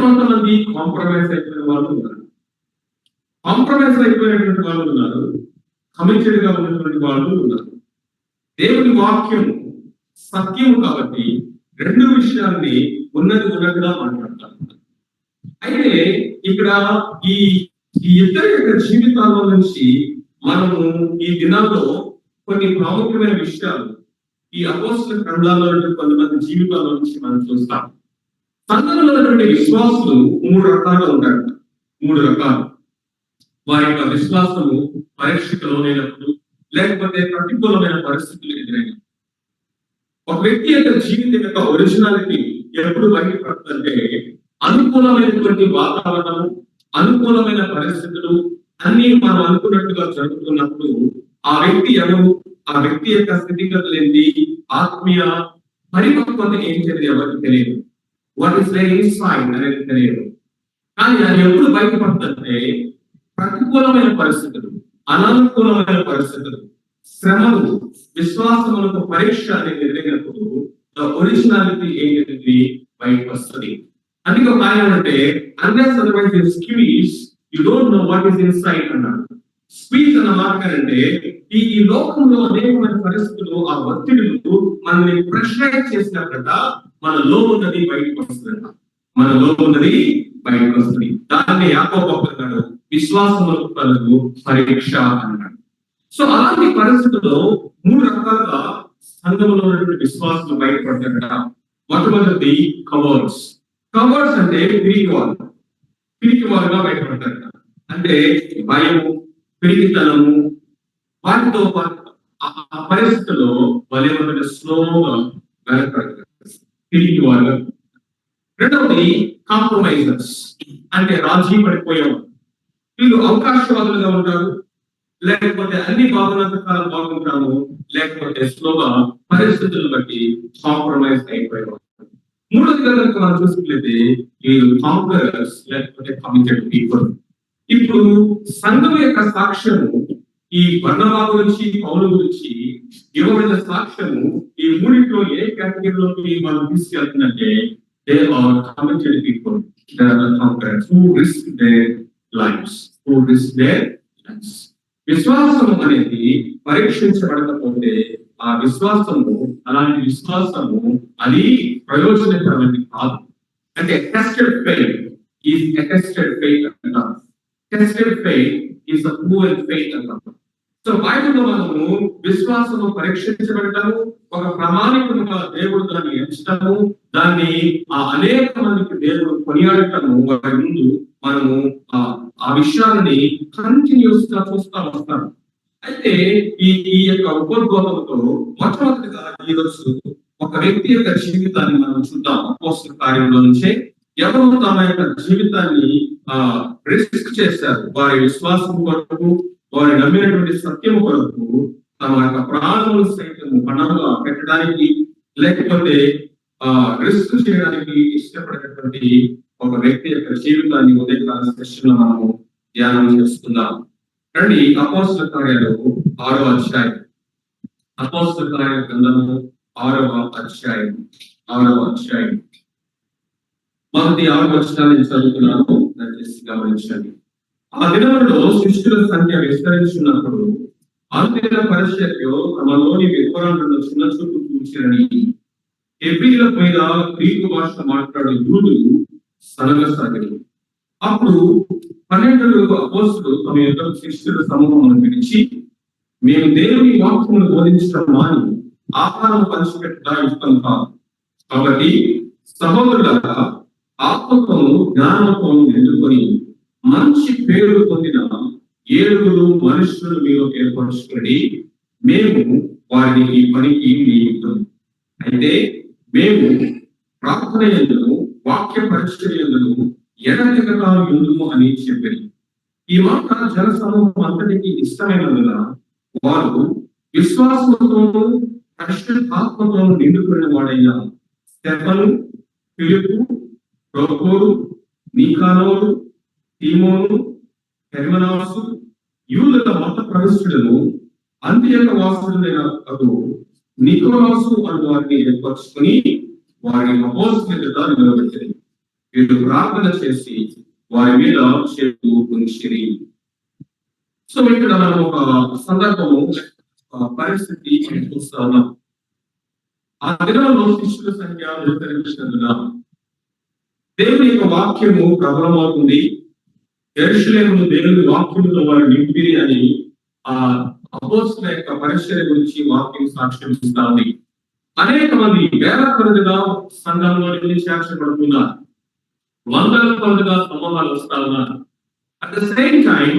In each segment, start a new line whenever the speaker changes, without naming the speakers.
మరికొంతమంది కాంప్రమైజ్ అయిపోయిన వాళ్ళు ఉన్నారు. కాంప్రమైజ్ అయిపోయినటువంటి వాళ్ళు ఉన్నారు, కమిటెడ్ గా ఉన్నటువంటి వాళ్ళు ఉన్నారు. దేవుని వాక్యం సత్యము కాబట్టి రెండు విషయాన్ని ఉన్నట్టుగా మాట్లాడతారు. అయితే ఇక్కడ ఈ ఇద్దరి యొక్క జీవితాల నుంచి మనము ఈ దినాల్లో కొన్ని ప్రాముఖ్యమైన విషయాలు ఈ అపోస్తల గ్రంథాల్లో కొంతమంది జీవితాల నుంచి మనం చూస్తాం. సంఘంలో ఉన్నటువంటి విశ్వాసులు 3 రకాలుగా ఉంటారు. 3 రకాలు. వారి యొక్క విశ్వాసము పరీక్షకు లోనైనప్పుడు, లేకపోతే ప్రతికూలమైన పరిస్థితులు ఎదురైనప్పుడు. ఒక వ్యక్తి యొక్క జీవితం యొక్క ఒరిజినాలిటీ ఎప్పుడు బయటపడుతుందంటే, అనుకూలమైనటువంటి వాతావరణము, అనుకూలమైన పరిస్థితులు అన్ని మనం అనుకున్నట్టుగా జరుగుతున్నప్పుడు ఆ వ్యక్తి ఎవరు, ఆ వ్యక్తి యొక్క స్థితిగతులు ఏంటి, ఆత్మీయ పరిపక్వత ఏంటి ఎవరికి తెలియదు. వాట్ ఈస్ దేర్ ఇన్సైడ్ అనేది తెలియదు. కానీ అది ఎప్పుడు బయటపడుతుందంటే, ప్రతికూలమైన పరిస్థితులు, అనానుకూలమైన పరిస్థితులు, శ్రమలు, విశ్వాసములకు పరీక్ష అనేది ఎదిగినప్పుడు ఒరిజినాలిటీ ఏంటి బయటకు వస్తుంది. అందుకే ఒక ఆయన అంటే, unless otherwise you squeeze you don't know what is inside అన్నాడు. స్క్వీజ్ అన్న మాట అంటే ఈ లోకంలో అనేకమైన పరిస్థితులు, ఆ ఒత్తిడులు మనల్ని ప్రెషరైజ్ చేసినప్పుడ మనలో ఉన్నది బయటకు వస్తుందట. మనలో ఉన్నది బయటకు వస్తుంది. దాన్ని యాకోబు అన్నాడు, విశ్వాసములకు కలుగు పరీక్ష అన్నాడు. సో అలాంటి పరిస్థితుల్లో 3 రకాలుగా సంఘంలో ఉన్నటువంటి విశ్వాసాలు బయటపడతారట. మొట్టమొదటి కవర్స్. కవర్స్ అంటే పిరికి వారుగా బయటపడతారట. అంటే భయము, పిరికితనము, వాటితో ఆ పరిస్థితుల్లో వాళ్ళేమంటే స్లోగా బయటపడతారు, పిరికి వారుగా. రెండవది కాంప్రమైజర్స్, అంటే రాజీ పడిపోయేవారు. వీళ్ళు అవకాశవాదులుగా ఉంటారు, లేకపోతే అన్ని బాగున్నంత కాలం బాగుంటాము, లేకపోతే స్లోగా పరిస్థితులను బట్టి కాంప్రమైజ్ అయిపోయేవారు. మూడోదిగా కనుక మనం చూసుకున్నట్లయితే వీళ్ళు కాంప్రమైజర్స్ లేకపోతే కమిటెడ్ పీపుల్. ఇప్పుడు సంఘం యొక్క సాక్ష్యము, ఈ బర్నబా గురించి, పౌలు గురించి ఇవ్వబడిన సాక్ష్యము ఈ మూడింటిలో ఏ కేటగిరీలోకి మనం తీసుకెళ్తుందంటే, they are committed people, they are the conquerors who risk their lives. విశ్వాసము అనేది పరీక్షించబడకపోతే ఆ విశ్వాసము, అలాంటి విశ్వాసము అది ప్రయోజనకరమైనది కాదు. అంటే tested faith is attested faith అంటారు. Tested faith is a proven faith అంటారు. సో బైబిల్లో మనము విశ్వాసము పరీక్షించబడటము, ఒక ప్రామాణికంగా దేవుడు దాన్ని ఎంచటము, దాన్ని అనేక మందికి దేవుడు కొనియాడటము, వారి ముందు మనము ఆ విషయాలని కంటిన్యూస్ గా చూస్తా వస్తాం. అయితే ఈ యొక్క ఉపోద్ఘాతంతో మొట్టమొదటిగా ఈరోజు ఒక వ్యక్తి యొక్క జీవితాన్ని మనం చూద్దాం. అపోస్తల కార్యంలో నుంచే ఎవరు తమ యొక్క జీవితాన్ని రిస్క్ చేశారు, వారి విశ్వాసం కొరకు, వారి నమ్మినటువంటి సత్యము కొరకు తమ యొక్క ప్రాణములు సైతం పణంగా పెట్టడానికి, లేకపోతే రిస్క్ చేయడానికి ఇష్టపడేటువంటి ఒక వ్యక్తి యొక్క జీవితాన్ని ఉదయకాల సెషన్లో మనము ధ్యానం చేస్తున్నాం. రండి, అపోస్తల కార్యాలు 6వ అధ్యాయం. అపోస్తల కార్యాల గ్రంథము 6వ అధ్యాయం. మొదటి 6 వచనాలను చదువుతున్నాను, దయచేసి గమనించండి. ఆ దినములలో శిష్యుల సంఖ్య విస్తరించినప్పుడు అంత్య పరిచర్యలో తమలోని వివరాలను చిన్న చూపు చూసిరని హెబ్రీయుల మీద గ్రీకు భాష మాట్లాడే యూదులు సనగసాగిరి. అప్పుడు 12 అపోస్తలులు తమ యొక్క శిష్యుల సమూహమును పిలిచి, మేము దేవుని వాక్యమును బోధించడం మాని ఆహారం పంచిపెట్టడం ఇష్టం కాదు. కాబట్టి సహోదరులారా, ఆత్మతోను జ్ఞానంతోను నిండుకొని మంచి పేరు పొందిన 7 మనుషులను మీరు ఏర్పరచుకొని మేము వారిని ఈ పనికి నియమిస్తాం. అయితే మేము ప్రార్థన యందును వాక్య పరిచర్య యందును ఎడతెగక ఉండుము అని చెప్పారు. ఈ మాట జన సమూహం అంతటికి ఇష్టమైనందున వారు విశ్వాసంతోనూ పరిశుద్ధాత్మతోనూ నిండుకున్న వాడైన స్టెఫను, ఫిలిప్పు, ప్రోకోరు, నీకానోరు, తీమోను, హెర్మనాసు, యూదుల మత ప్రవిష్టులను, అంత్యక వాసులైన నికోలాసు అను వారిని ఏర్పరచుకొని వారి అపోస్తలులుగా నిలబెట్టారు. వీళ్ళు ప్రార్థన చేసి వారి మీద చేతులు ఉంచిరి. సో ఇక్కడ మనం ఒక సందర్భము పరిస్థితి చూస్తా ఉన్నాం. ఆ దినంలో శిష్యుల సంఖ్య విస్తరించినందున దేవుని యొక్క వాక్యము ప్రబలమవుతుంది. యెరూషలేమును దేవుని వాక్యముతో వారు నింపిరి అని ఆ అపోస్తలుల యొక్క పరిచర్య గురించి వాక్యం సాక్ష్యం ఇస్తా ఉంది. అనేక మంది వేల కొలదిగా సంఘంలో చేర్చబడుతున్నారు. వందల కొలదిగా సమూహాలు వస్తా ఉన్నారు. అట్ ద సేమ్ టైం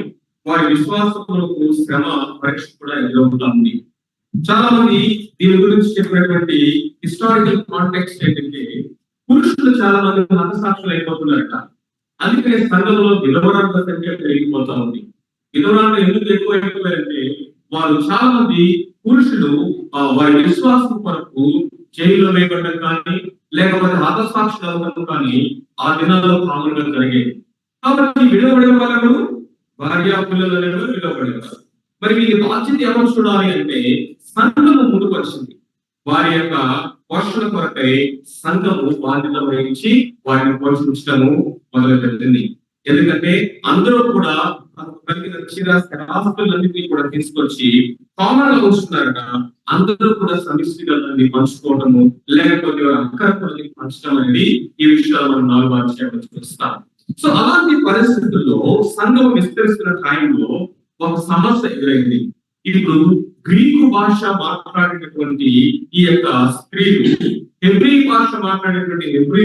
వారి విశ్వాసములకు శ్రమ పరీక్ష కూడా ఎదురవుతా ఉంది. చాలా మంది దీని గురించి చెప్పినటువంటి హిస్టారికల్ కాంటెక్స్ట్ ఏంటంటే, పురుషులు చాలా మంది హతసాక్షులు అయిపోతున్నారట. అందుకనే సంఘంలో విధవరాల సంఖ్య పెరిగిపోతా ఉంది. విధవరాలు ఎందుకు ఎక్కువైపోయారంటే, వాళ్ళు చాలా మంది పురుషులు వారి విశ్వాసం కొరకు జైల్లో వేయబడడం కానీ, లేకపోతే హతసాక్షులు అవ్వడం కానీ ఆ దినాల్లో కామన్గా జరిగేది. కాబట్టి విడవబడిన వాళ్ళు భార్య పిల్లలు అనేవారు విడవబడేవారు. మరి వీరి బాధ్యత ఎవరు చూడాలి అంటే, సంఘము ముందుకు వచ్చింది. వారి యొక్క పోషణ కొరకై సంఘము బాధ్యత వహించి వారిని పోషించడము మొదలుపెట్టింది. ఎందుకంటే అందరూ కూడా కలిగిన చిరాస్తులన్నింటినీ కూడా తీసుకొచ్చి కామన్ గా ఉంచుతున్నారట. అందరూ కూడా సమిష్టిగా దాన్ని పంచుకోవటము, లేకపోతే అక్కరపడి పంచడం అనేది ఈ విషయాలు మనం 4వ అధ్యాయంలో చూస్తాం. సో అలాంటి పరిస్థితుల్లో సంఘం విస్తరిస్తున్న టైంలో ఒక సమస్య ఎదురైంది. ఇప్పుడు గ్రీకు భాష మాట్లాడేటటువంటి ఈ యొక్క స్త్రీలు హెబ్రీ భాష మాట్లాడేటువంటి హెబ్రీ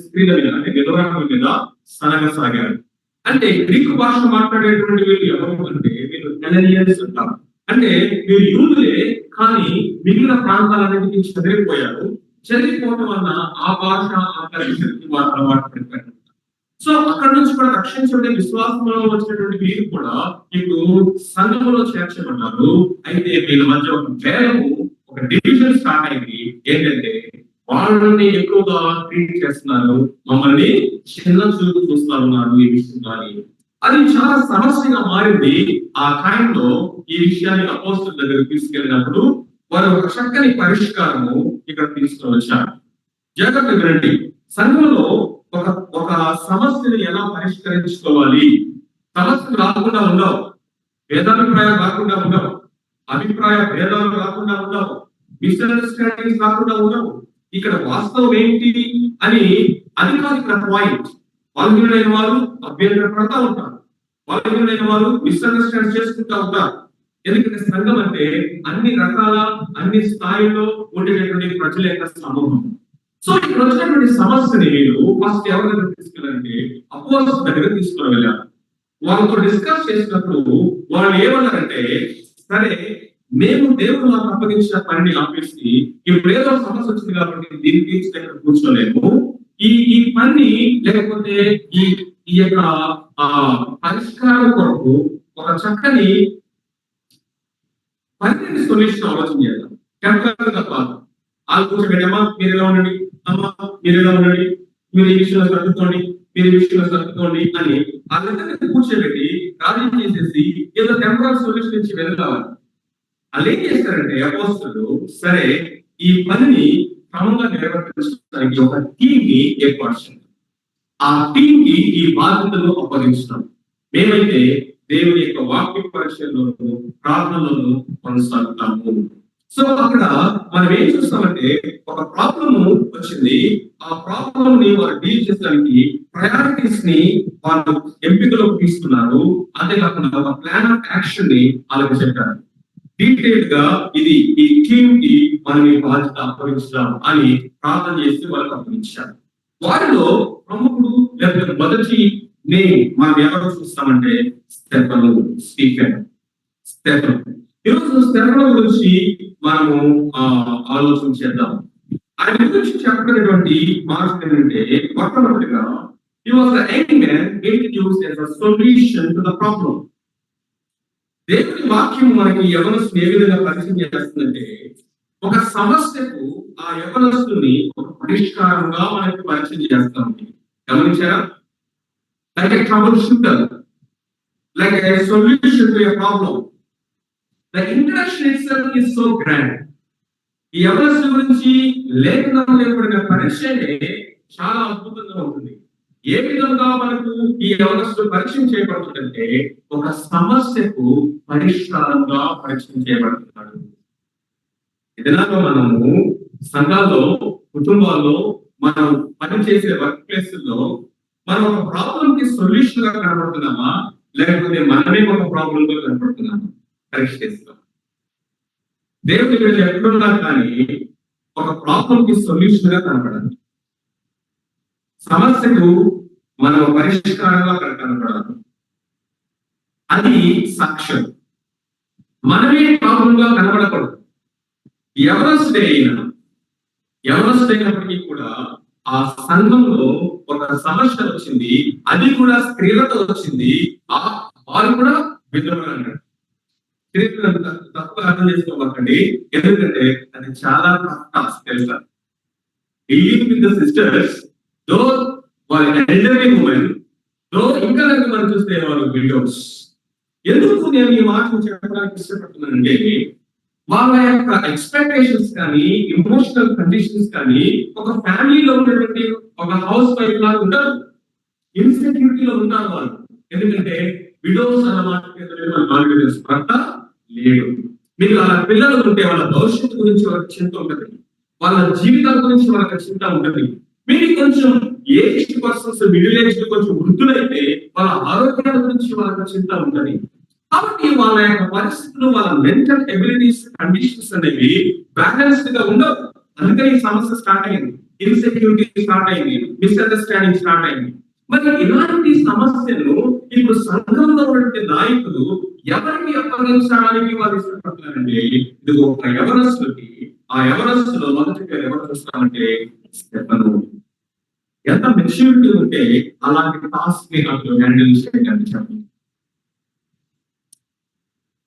స్త్రీల మీద అంటే విధవరాల మీద సనగసాగారు. అంటే గ్రీకు భాష మాట్లాడేటువంటి వీళ్ళు ఎవరు అంటే వీళ్ళు హెలెనియన్స్ అంటారు. అంటే వీరు యూదులే, కానీ మిగిలిన ప్రాంతాలన్నింటికి చెదిరిపోయారు. చెదిరిపోవడం వల్ల ఆ భాష ఆ పరిస్థితికి వాళ్ళు అలవాటు పడిపోయారు. సో అక్కడ నుంచి కూడా రక్షించబడే విశ్వాసంలో వచ్చినటువంటి వీరు కూడా ఇప్పుడు సంఘంలో చేర్చబడ్డారు. అయితే వీళ్ళ మధ్య ఒక భేదము, ఒక డివిజన్ స్టార్ట్ అయింది. ఏంటంటే వాళ్ళని ఎక్కువగా ట్రీట్ చేస్తున్నారు, మమ్మల్ని చిన్న చూపు చూస్తా ఉన్నారు ఈ విషయం. కానీ అది చాలా సమస్యగా మారింది. ఆ టైంలో ఈ విషయాన్ని అపోస్తలుల దగ్గరికి తీసుకెళ్ళినప్పుడు వారు ఒక చక్కని పరిష్కారము ఇక్కడ తీసుకొని వచ్చారు. జాగ్రత్తగా వినండి. సంఘంలో ఒక సమస్యను ఎలా పరిష్కరించుకోవాలి? సమస్యలు రాకుండా ఉండవు, భేదాభిప్రాయాలు రాకుండా ఉండవు, అభిప్రాయ భేదాలు రాకుండా ఉండవు, మిస్అండర్స్టాండింగ్స్ రాకుండా ఉండవు. ఇక్కడ వాస్తవం ఏంటి అని అది కాదు ఇక్కడ పాయింట్. బలహీనులైన వారు అభ్యంతరపడతా ఉంటారు, బలహీనులైన వారు మిస్అండర్స్టాండ్ చేసుకుంటా ఉంటారు. ఎందుకంటే సంఘం అంటే అన్ని రకాల అన్ని స్థాయిలో ఉండేటటువంటి ప్రజల యొక్క సమూహం. సో ఇక్కడ వచ్చినటువంటి సమస్యని మీరు ఫస్ట్ ఎవరి దగ్గర తీసుకెళ్ళాలంటే అపోస్తలుల దగ్గర తీసుకుని వెళ్ళారు. వాళ్ళతో డిస్కస్ చేసినప్పుడు వాళ్ళు ఏమన్నారంటే, సరే మేము దేవుడు మాకు అప్పగించిన పనిని ఆపేసి ఇప్పుడు ఏదో సమస్య వచ్చింది కాబట్టి దీన్ని తీర్చి దగ్గర కూర్చోలేము, ఈ పని లేకపోతే ఈ యొక్క పరిష్కారం కొరకు ఒక చక్కని పని సొల్యూషన్ ఆలోచన చేద్దాం. టెంపరీ తప్ప వాళ్ళు కూర్చోబెట్టమ్మా మీరు ఎలా ఉండండి, అమ్మా మీరు ఎలా ఉండండి, మీరు ఈ విషయంలో సర్దుకోండి, మీరు ఈ విషయంలో సర్దుకోండి అని వాళ్ళందరినీ కూర్చోబెట్టి ప్రార్థన చేసేసి ఏదో టెంపరీ సొల్యూషన్ నుంచి వెళ్ళాలి. వాళ్ళు ఏం చేస్తారంటే అపోస్తలులు, సరే ఈ పనిని క్రమంగా నిర్వర్తించడానికి ఒక టీం ని ఏర్పాటు చేయాలి. ఆ టీం కి ఈ బాధ్యతను అప్పగించడం. మేమైతే దేవుని యొక్క వాక్య పరిచయంలోను ప్రార్థనలోను కొనసాగుతాము. సో అక్కడ మనం ఏం చూస్తామంటే ఒక ప్రాబ్లమ్ వచ్చింది. ఆ ప్రాబ్లమ్ ని వారు డీల్ చేసడానికి ప్రయారిటీస్ ని వాళ్ళు ఎంపికలోకి తీసుకున్నారు. అంతేకాకుండా ఒక ప్లాన్ ఆఫ్ యాక్షన్ ని వాళ్ళకి చెప్పారు. డీటెయిల్ గా ఇది ఈ టీం కి మనం ఈ బాధ్యత అప్పగించడం అని ప్రార్థన చేసి వాళ్ళకి అప్పగించారు. వారిలో ప్రముఖుడు లేకపోతే మొదటి నేమ్ మనం ఎవరు చూస్తామంటే స్టీఫెన్. ఈరోజు స్టెఫను గురించి మనము ఆలోచన చేద్దాం. ఆయన గురించి చెప్పినటువంటి మాట ఏంటంటే, మొట్టమొదటిగా he was the young man introduced as a solution to the problem. దేవుని వాక్యం మనకి యవనస్తుని ఏ విధంగా పరిచయం చేస్తుందంటే, ఒక సమస్యకు ఆ యవనస్తుని ఒక పరిష్కారంగా మనకి పరిచయం చేస్తా ఉంది. గమనించారా? Like a troubleshooter, like a solution to a problem. The introduction itself is so grand. ఈ యవనస్తుల గురించి లేఖనంలో ఏర్పడిన పరిచయమే చాలా అద్భుతంగా ఉంటుంది. ఏ విధంగా మనకు ఈ యవనస్తులు పరిచయం చేయబడుతుందంటే ఒక సమస్యకు పరిష్కారంగా పరిచయం చేయబడుతున్నాడు. ఇదిలాగా మనము సంఘాల్లో, కుటుంబాల్లో, మనం పనిచేసే వర్క్ ప్లేసుల్లో మనం ఒక ప్రాబ్లం కి సొల్యూషన్ గా కనబడుతున్నామా, లేకపోతే మనమే ఒక ప్రాబ్లం గా కనబడుతున్నామా పరీక్ష చేస్తాం. దేవుడి మీద ఎక్కడున్నా కానీ ఒక ప్రాబ్లం కి సొల్యూషన్ గా కనపడాలి, సమస్యకు మనం పరిష్కారంగా కనపడాలి. అది సాక్ష్యం. మనమే ప్రాబ్లం గా కనబడకూడదు. ఎవరొస్తైనప్పటికీ కూడా ఆ సంఘంలో ఒక సమస్య వచ్చింది, అది కూడా స్త్రీలతో వచ్చింది. వారు కూడా విధవలు అన్నాడు. స్త్రీలను తప్పుగా అర్థం చేసుకోవాలండి, ఎందుకంటే అది చాలా టాస్క్ తెలుసా. డీలింగ్ విత్ ద సిస్టర్స్, దో వాళ్ళ ఎల్డర్లీ ఉమెన్, దో ఇంకా మనం చూస్తే వాళ్ళు విడోస్. ఎందుకు నేను ఈ మాటను చెప్పడానికి ఇష్టపడుతున్నానంటే, వాళ్ళ యొక్క ఎక్స్పెక్టేషన్స్ కానీ, ఎమోషనల్ కండిషన్స్ కానీ ఒక ఫ్యామిలీలో ఉన్నటువంటి ఒక హౌస్ వైఫ్ లాగా ఉంటారు, ఇన్సెక్యూరిటీలో ఉంటారు వాళ్ళు. ఎందుకంటే విడోస్ అన్న మాట భర్త లేడు. మీరు వాళ్ళ పిల్లలు ఉంటే వాళ్ళ భవిష్యత్తు గురించి వాళ్ళకి చింత ఉంటుంది, వాళ్ళ జీవితాల గురించి వాళ్ళకి చింత ఉంటుంది. మీరు కొంచెం ఏజ్డ్ పర్సన్స్, మిడిల్ ఏజ్ కొంచెం వృద్ధులైతే వాళ్ళ ఆరోగ్యాల గురించి వాళ్ళకి చింత ఉంటుంది. కాబట్టి వాళ్ళ యొక్క పరిస్థితులు, వాళ్ళ మెంటల్ ఎబిలిటీస్, కండిషన్స్ అనేవి బ్యాలెన్స్డ్ గా ఉండవు. అందుకని ఈ సమస్య స్టార్ట్ అయింది, ఇన్సెక్యూరిటీ స్టార్ట్ అయింది, మిస్అండర్స్టాండింగ్ స్టార్ట్ అయింది. మరి ఇలాంటి సమస్యలు ఇప్పుడు సంఘంలో ఉన్నటువంటి నాయకులు ఎవరికి అప్పగించడానికి వాళ్ళు ఇష్టపడుతున్నారంటే, ఇది ఒక యవనస్తులకి. ఆ యవనస్తులో మొదటి పేరు ఎవరు చూస్తామంటే స్టెఫను. ఎంత మెచ్యూరిటీ ఉంటే అలాంటి టాస్క్ ని అతను హ్యాండిల్ చేయడానికి చెప్పండి.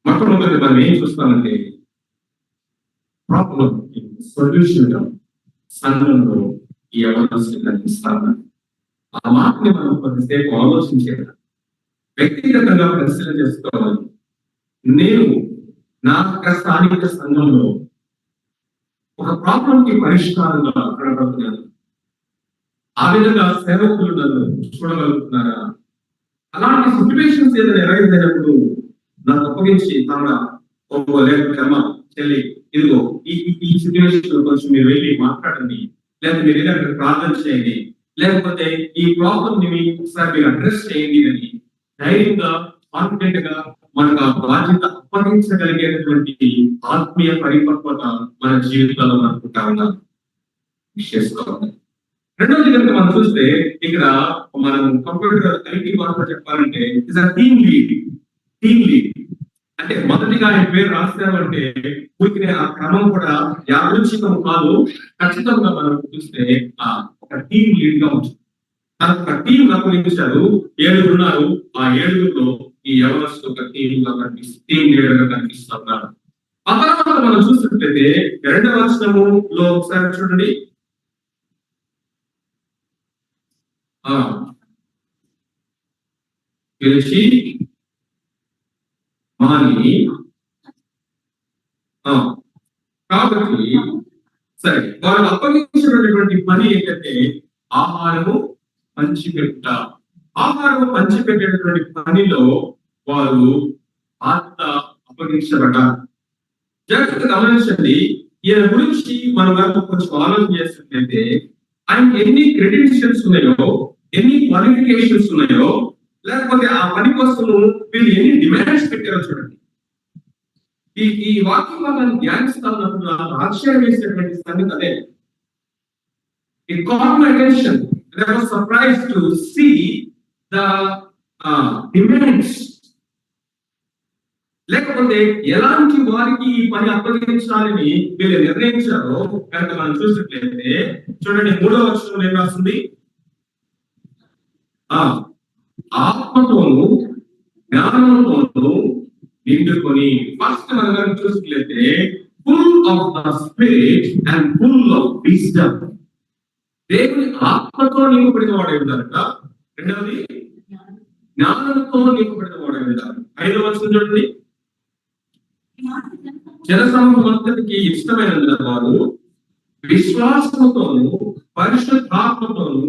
మొట్టమొదటి మనం ఏం చూస్తామంటే ప్రాబ్లం సొల్యూషన్ గా సంఘంలో ఈ యవనస్తులు కనిపిస్తాను. ఆ మాటని మనం కొద్దిసేపు ఆలోచించేయాలి, వ్యక్తిగతంగా పరిశీలన చేసుకోవాలి. నేను నా యొక్క స్థానిక సంఘంలో ఒక ప్రాబ్లం కి పరిష్కారంగా కనబడుతున్నాను. ఆ విధంగా సేవకులు నన్ను చూడగలుగుతున్నారా? అలాంటి సిచ్యువేషన్స్ ఏదైనా ఎరైజ్ నాకు అప్పగించి లేకపోతే చెల్లి, ఇదిగో ఈ సిచ్యువేషన్ కొంచెం మీరు వెళ్ళి మాట్లాడండి, లేకపోతే మీరు ఏదైనా ప్రార్థన చేయండి, లేకపోతే ఈ ప్రాబ్లం ని ఒకసారి మీరు అడ్రస్ చేయండి అని ధైర్యంగా, కాన్ఫిడెంట్ గా మనకు ఆ బాధ్యత అప్పగించగలిగేటువంటి ఆత్మీయ పరిపక్వత మన జీవితాల్లో అనుకుంటా ఉన్నాం. చేసుకోవాలి. రెండోది కనుక మనం చూస్తే, ఇక్కడ మనం కంప్యూటర్ ఐటీ భాషలో చెప్పాలంటే ఇట్స్ అ టీమ్ లీడ్. అంటే మొదటిగా ఆయన పేరు రాస్తామంటే ఊరికి ఆ క్రమం కూడా యాదృచ్ఛికం కాదు, ఖచ్చితంగా మనం చూస్తే ఒక టీమ్ లీడ్ గా ఉంటుంది. ఒక టీం అప్పగించారు, 7 ఉన్నారు. ఆ 7లో ఈ యవనస్తులు ఒక టీమ్ లీడర్ గా కనిపిస్తున్నారు. ఆ తర్వాత మనం చూసినట్లయితే 2వ వచనములో ఒకసారి చూడండి. పిలిచి మాని, కాబట్టి సరే, వాళ్ళు అప్పగించినటువంటి పని ఏంటంటే ఆహారము పంచిపెట్ట. ఆహారము పంచిపెట్టేటువంటి పనిలో వారు అప్పగించబడ్డారు. జాగ్రత్తగా గమనించండి. ఈయన గురించి మనం కొంచెం ఆలోచన చేసినట్లయితే ఆయనకి ఎన్ని క్రెడెన్షియల్స్ ఉన్నాయో, ఎన్ని క్వాలిఫికేషన్స్ ఉన్నాయో, లేకపోతే ఆ పని కోసం వీళ్ళు ఎన్ని డిమాండ్స్ పెట్టారో చూడండి. ఈ వాక్యం మనం ధ్యానిస్తా ఉన్నప్పుడు నాకు ఆశ్చర్యం వేసేటువంటి సంగతి అదే. It caught my attention. I was surprised to see the demands. లేకపోతే ఎలాంటి వారికి ఈ పని అప్పగించాలని వీళ్ళు నిర్ణయించారో కనుక మనం చూసినట్లయితే చూడండి, 3వ వచనంలో ఏం రాస్తుంది? ఆత్మతోను జ్ఞానంతోను నిండుకొని. ఫస్ట్ మనం చూసినట్లయితే full of the spirit and full of wisdom. దేవుని ఆత్మతో నింపబడిన వాడే ఉంటారట. రెండవది జ్ఞానంతో నింపబడిన వాడే ఉంటారు. 5వ వచనం చూడండి. జనసమూహం అంతటికి ఇష్టమైన వారు విశ్వాసముతోను పరిశుద్ధాత్మతోను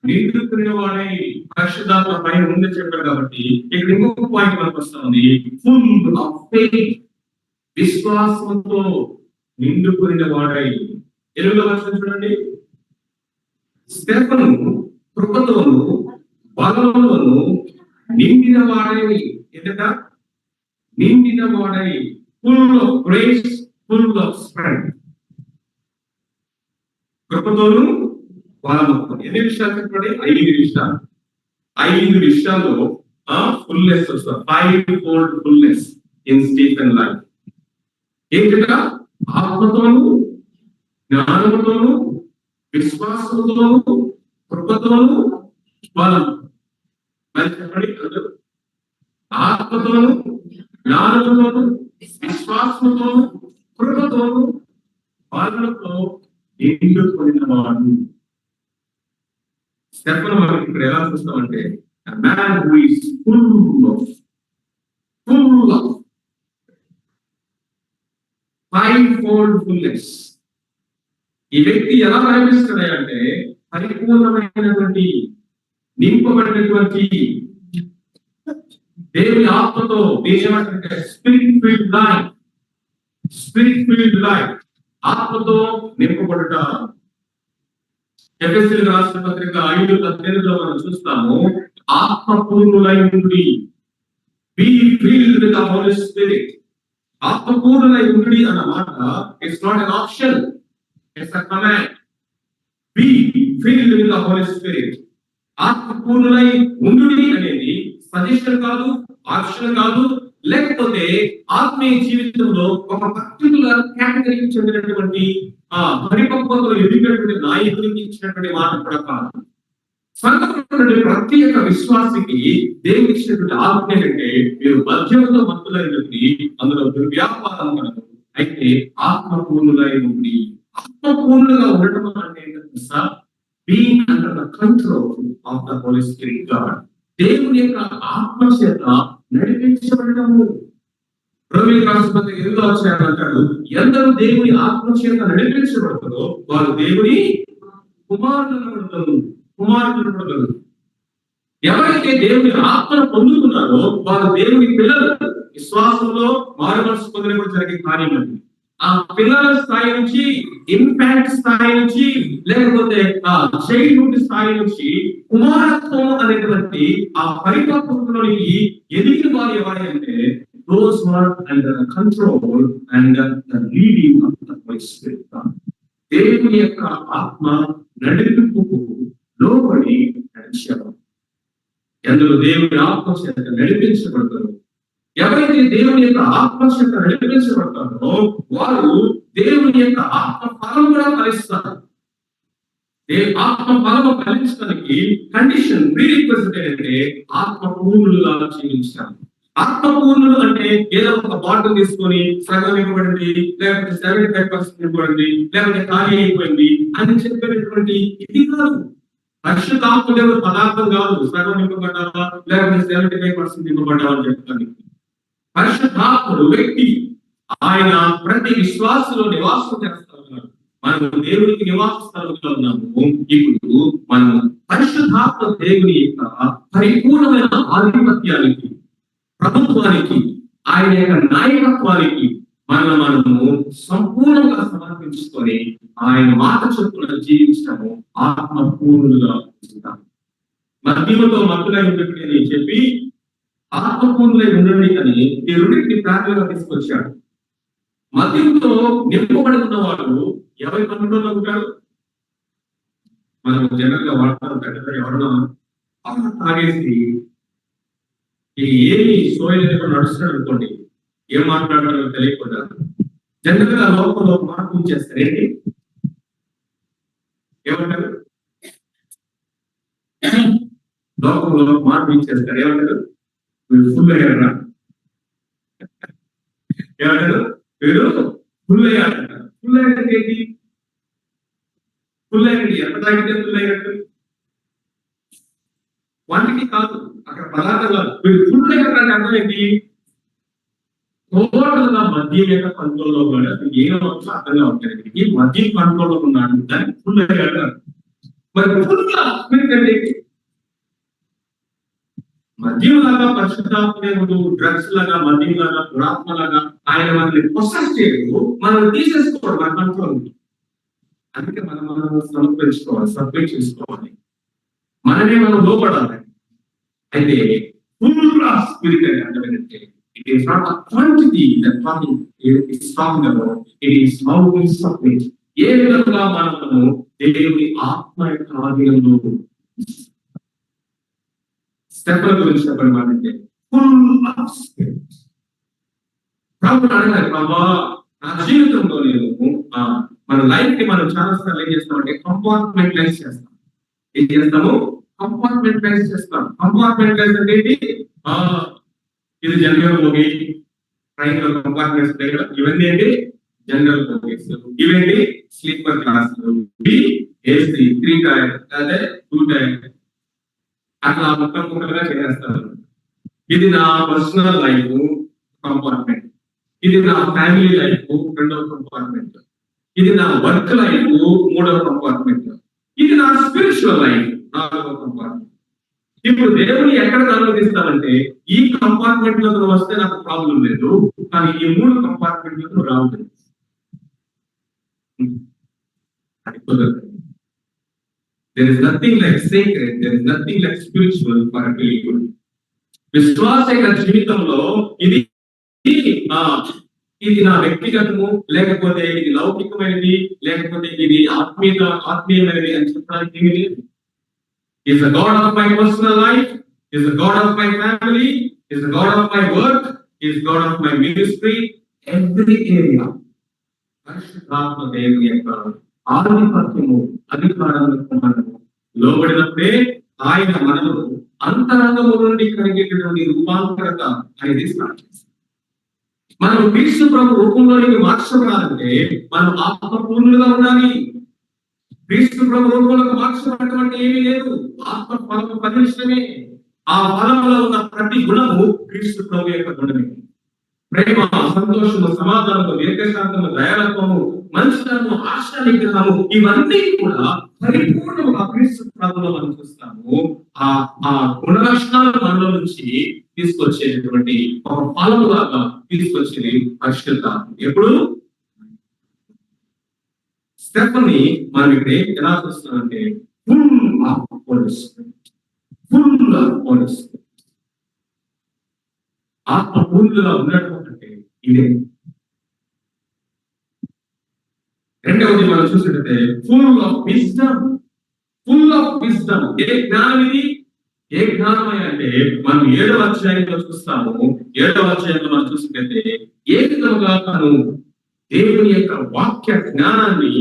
నిండుకున్న వాడై పరిశుద్ధాత్మ పైన ముందే చెప్పాడు కాబట్టి ఇక్కడ ఇంకొక పాయింట్ మనకు వస్తుంది, ఫుల్ ఆఫ్ ఫెయిత్, విశ్వాసంతో నిండుకున్న వాడై. 8వ వచనం చూడండి, స్టెఫను కృపతోను బలముతోను నిండిన వాడై, ఎదుట నిండిన వాడై, full of grace, full of strength. కృపతోను బలముతో ఎన్ని విషయాలు చెప్పండి? 5 విషయాలు. 5 విషయాల్లో ఫుల్నెస్ వస్తుంది. 5-fold fullness in Stephen life. ఏంటంట? ఆత్మతోను, జ్ఞానముతోను, విశ్వాసముతోను, కృపతోను, బలం. మరి చెప్పండి అందరూ. ఆత్మతోను, జ్ఞానముతోను, విశ్వాసముతోను, కృపతోను, బలముతో నిండుకొనినవాడు. స్టెఫను మనకి ఇక్కడ ఎలా చూస్తామంటే, a man who is full of 5-fold fullness. ఈ వ్యక్తి ఎలా కనిపిస్తున్నాయి అంటే పరిపూర్ణమైనటువంటి నింపబడినటువంటి దేవుని ఆత్మతో, ఏమంటే spirit field life, spirit field life, ఆత్మతో నింపబడుట. ఎఫెసీయులకు రాసిన పత్రిక 5:18 మనం చూస్తాము, ఆత్మపూర్ణులై ఉండి, be filled with the Holi Spirit. ఆత్మపూర్ణులై ఉండి అన్నమాట it's not an option, it's a command. Be filled with the Holi Spirit. ఆత్మపూర్ణులై ఉండుడి అనేది సజెషన్ కాదు, ఆప్షన్ కాదు, లేకపోతే ఆత్మీయ జీవితంలో ఒక పర్టికులర్ కేటగిరీకి చెందినటువంటి పరిపక్వతలు ఎదిగినటువంటి నాయకుడికి ఇచ్చినటువంటి మాట కూడా కాదు. సంఘంలో ప్రతి ఒక్క విశ్వాసికి దేవుడు ఇచ్చినటువంటి ఆజ్ఞ ఏంటంటే, మీరు మద్యంతో మత్తులైనటువంటి అందులో దుర్వ్యాపారం కలదు, అయితే ఆత్మపూర్ణులై ఉండి. ఆత్మపూర్ణులుగా ఉండటం అంటే being under the control of the Holi spirit god. దేవుని యొక్క ఆత్మ చేత నడిపించబడటము. రోమీయులకు రాసిన పత్రిక 8వ అధ్యాయం అంటాడు, ఎందరూ దేవుని ఆత్మ చేత నడిపించబడతారో వారు దేవుని కుమారులను పడతారు. ఎవరైతే దేవుని ఆత్మను పొందుతున్నారో వారు దేవుని పిల్లలు. విశ్వాసంలో మారు మనసు పొందినప్పుడు జరిగే కార్యం అది. ఆ పిల్లల స్థాయి నుంచి, ఇన్ఫాంట్ స్థాయి నుంచి, లేకపోతే ఆ చైల్డ్హుడ్ స్థాయి నుంచి కుమారత్వం అనేటువంటి ఆ పరిపక్వతలోనికి ఎదిగిన వారు ఎవరంటే those who are under the control and the leading of the Holy Spirit. దేవుని యొక్క ఆత్మ నడిపింపుకు లోబడి నడిచేవారు. ఎందులో దేవుని ఆత్మ చేత నడిపించబడతారు. ఎవరైతే దేవుని యొక్క ఆత్మ చేత నడిపించబడతారో వారు దేవుని యొక్క ఆత్మ ఫలం కూడా ఫలిస్తారు. ఆత్మ ఫలము ఫలించడానికి కండిషన్, ప్రీరిక్విజిట్ ఏంటంటే ఆత్మ పూర్ణులుగా జీవించాలి. ఆత్మపూర్ణులు అంటే ఏదో ఒక బాటిల్ తీసుకొని సగం ఇవ్వబడింది, లేకపోతే 75% ఇవ్వబడింది, లేకపోతే ఖాళీ అయిపోయింది అని చెప్పేటటువంటి ఇది కాదు. పరిశుద్ధాత్మ దేవుడు పదార్థం కాదు, సగం ఇవ్వబడ్డావా లేకపోతే 75% ఇవ్వబడ్డావా అని చెప్తాను. పరిశుద్ధాత్ముడు వ్యక్తి, ఆయన ప్రతి విశ్వాసంలో నివాసం చేస్తా ఉన్నారు. మనం దేవునికి నివాస స్థలంలో ఉన్నాము. ఇప్పుడు మనం పరిశుద్ధాత్మ దేవుని యొక్క పరిపూర్ణమైన ఆధిపత్యానికి, ప్రభుత్వానికి, ఆయన యొక్క నాయకత్వానికి మనము సంపూర్ణంగా సమర్పించుకొని ఆయన మాట చొప్పున జీవించడము ఆత్మపూర్ణులుగా ఉంటాం. మద్యముతో మత్తులై ఉండటం అని చెప్పి ఆత్మపూర్ణులై ఉండండి అని ఈ రెండింటిని ప్రార్థనగా తీసుకొచ్చాడు. మద్యంతో నింపబడి ఉన్న వాడు ఎవరి కంట్రోల్లో ఉంటారు? మనం జనరల్ గా వాడుతూ ఎవరన్నా తాగేసి ఏమి సోయలు నడుస్తున్నాడు అనుకోండి, ఏం మాట్లాడాలో తెలియకుండా జనరల్ గా లోపల మార్పు చేస్తారు. ఏంటి ఏమంటారు? లోకంలో మార్పు ఇచ్చేస్తారు. ఏమంటారు? మీరు ఫుల్ అయ్యారా? ఏమంటారు? మీరు ఫుల్ అయ్యారంటారు. ఫుల్ అయ్యారంటే ఏంటి? ఫుల్ అయ్యండి ఎంత తాగితే ఫుల్ అయ్యారు? వాటికి కాదు, అక్కడ పదార్థం కాదు. మీరు ఫుల్ అయ్యారంటే అర్థం ఏంటి? టోటల్ గా మద్యం యొక్క కంట్రోల్లో కూడా ఏమో అర్థంగా ఉంటాయి. ఈ మద్యం కంట్రోల్లో ఉన్నాడు, దానికి ఫుల్ అయ్యాడు. మరి ఫుల్ స్పిరిట్ అంటే మద్యం లాగా పరిశుద్ధాత్మదేవుడు డ్రగ్స్ లాగా మద్యం లాగా దురాత్మ లాగా ఆయన మనల్ని ప్రొసెస్ చేయడు, మనం తీసేసుకోవడం మన కంట్రోల్ ఉంది. అందుకే మనం సమర్పించుకోవాలి, సబ్మిట్ చేసుకోవాలి, మనమే మనం లోపడాలి. అయితే ఫుల్ ఆఫ్ స్పిరిట్ అంటే అర్థం ఏంటంటే it is not a quantity that talking is talking about, it is how we submit. ఏ విధంగా మనము దేవుని ఆత్మ యొక్క ఆధీనంలో స్టెప్ల గురించి చెప్పండి. అంటే ఫుల్ ఆఫ్ స్పిరిట్. ప్రభుత్వం అడగాలి, ప్రభా నా జీవితంలో నేను మన లైఫ్ ని మనం చాలా సార్లు ఏం చేస్తామంటే కంపార్ట్మెంటలైజ్ చేస్తాం. ఏం చేస్తాము? కంపార్ట్మెంటలైజ్ చేస్తాం. కంపార్ట్మెంటలైజ్ అంటే ఇది జనరల్ బోగి, ట్రైన్ లో కంపార్ట్మెంట్స్ ఇవన్నీ ఏంటి? General bogies. ఇవేంటి? Sleeper class. ఇవి ఏసీ 3 టైర్ అదే 2 టైర్ అట్లా ముక్కలుగా చేసేస్తారు. ఇది నా పర్సనల్ లైఫ్ కంపార్ట్మెంట్, ఇది నా ఫ్యామిలీ లైఫ్ రెండవ కంపార్ట్మెంట్, ఇది నా వర్క్ లైఫ్ మూడవ కంపార్ట్మెంట్, ఇది నా స్పిరిచువల్ లైఫ్ నాలుగవ కంపార్ట్మెంట్. ఇప్పుడు దేవుని ఎక్కడ అనుమతిస్తానంటే ఈ కంపార్ట్మెంట్ లో వస్తే నాకు ప్రాబ్లం లేదు, కానీ ఈ 3 కంపార్ట్మెంట్ లో రావట్లేదు. There is nothing like sacred, there is nothing like spiritual for a believer. విశ్వాసిక జీవితంలో ఇది నా వ్యక్తిగతము, లేకపోతే ఇది లౌకికమైనది, లేకపోతే ఇది ఆత్మీయమైనది అని చెప్పడానికి ఏమీ లేదు. Is the God of my personal life, is the God of my family, is the God of my work, is God of my ministry, every area. పరిశుద్ధాత్మ దేవుని యొక్క ఆధిపత్యము, అధికారాలకు మనము లోబడినప్పుడే ఆయన మనలో అంతరంగము నుండి కలిగేటటువంటి రూపాంతరత అనేది స్టార్ట్ చేస్తాం. మనం క్రీస్తు ప్రభు రూపంలోనికి మార్చబడాలంటే మనం ఆత్మపూర్ణులుగా ఉండాలి. క్రీస్తు ప్రభు రూపంలోకి మార్చబడటం అంటే ఏమీ లేదు, ఆత్మ ఫలము పరిశ్రమే. ఆ ఫలంలో ఉన్న ప్రతి గుణము క్రీస్తు ప్రభు యొక్క గుణమే. ప్రేమ, సంతోషము, సమాధానము, దీర్ఘశాంతము, దయాలత్వము, మంచితనము, ఆశా నిగ్రహము, ఇవన్నీ కూడా పరిపూర్ణంగా క్రీస్తు ప్రభువులో మనం చూస్తాము. ఆ గుణ లక్షణాల మనలో నుంచి తీసుకొచ్చేటటువంటి ఒక ఫలము లాగా తీసుకొచ్చేది పరిశుద్ధ. ఎప్పుడు స్టెప్ని మనం ఇక్కడ ఎలా చూస్తున్నామంటే full of police, full of police. ఆత్మ పూర్తిగా ఉండటం అంటే ఇదే. రెండవది మనం చూసినట్లయితే full of wisdom, full of wisdom. ఏ జ్ఞానం ఇది? ఏ జ్ఞానం అంటే మనం 7వ అధ్యాయంలో చూస్తాము. 7వ అధ్యాయంలో మనం చూసినట్లయితే ఏ విధంగా తను దేవుని యొక్క వాక్య జ్ఞానాన్ని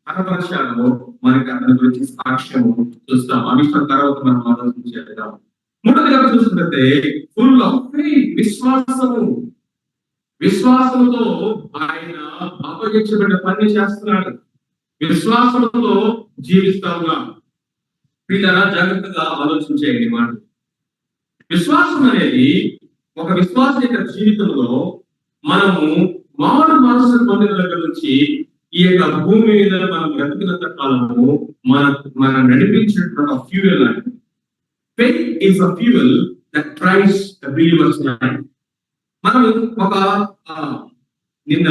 కనపరచాలో మనకి అతని గురించి సాక్ష్యము చూస్తాం. ఆ విషయం తర్వాత మనం ఆలోచించేద్దాం. మూడవదిగా చూసినట్లయితే ఫుల్ ఆఫ్ ఫెయిత్, విశ్వాసము. విశ్వాసంతో ఆయన అప్పగించబడిన పని చేస్తున్నాడు. విశ్వాసంతో జీవిస్తాముగా. వీళ్ళలా జాగ్రత్తగా ఆలోచించేయండి మాట. విశ్వాసం అనేది ఒక విశ్వాస యొక్క జీవితంలో మనము మారు మనసు పొందిన దగ్గర నుంచి ఈ యొక్క భూమి మీద మనం బ్రతికినంత కాలము మన నడిపించినటువంటి ఫ్యూయల్ అంటే faith is a fuel that drives the believer's life. మనం ఒక నిన్న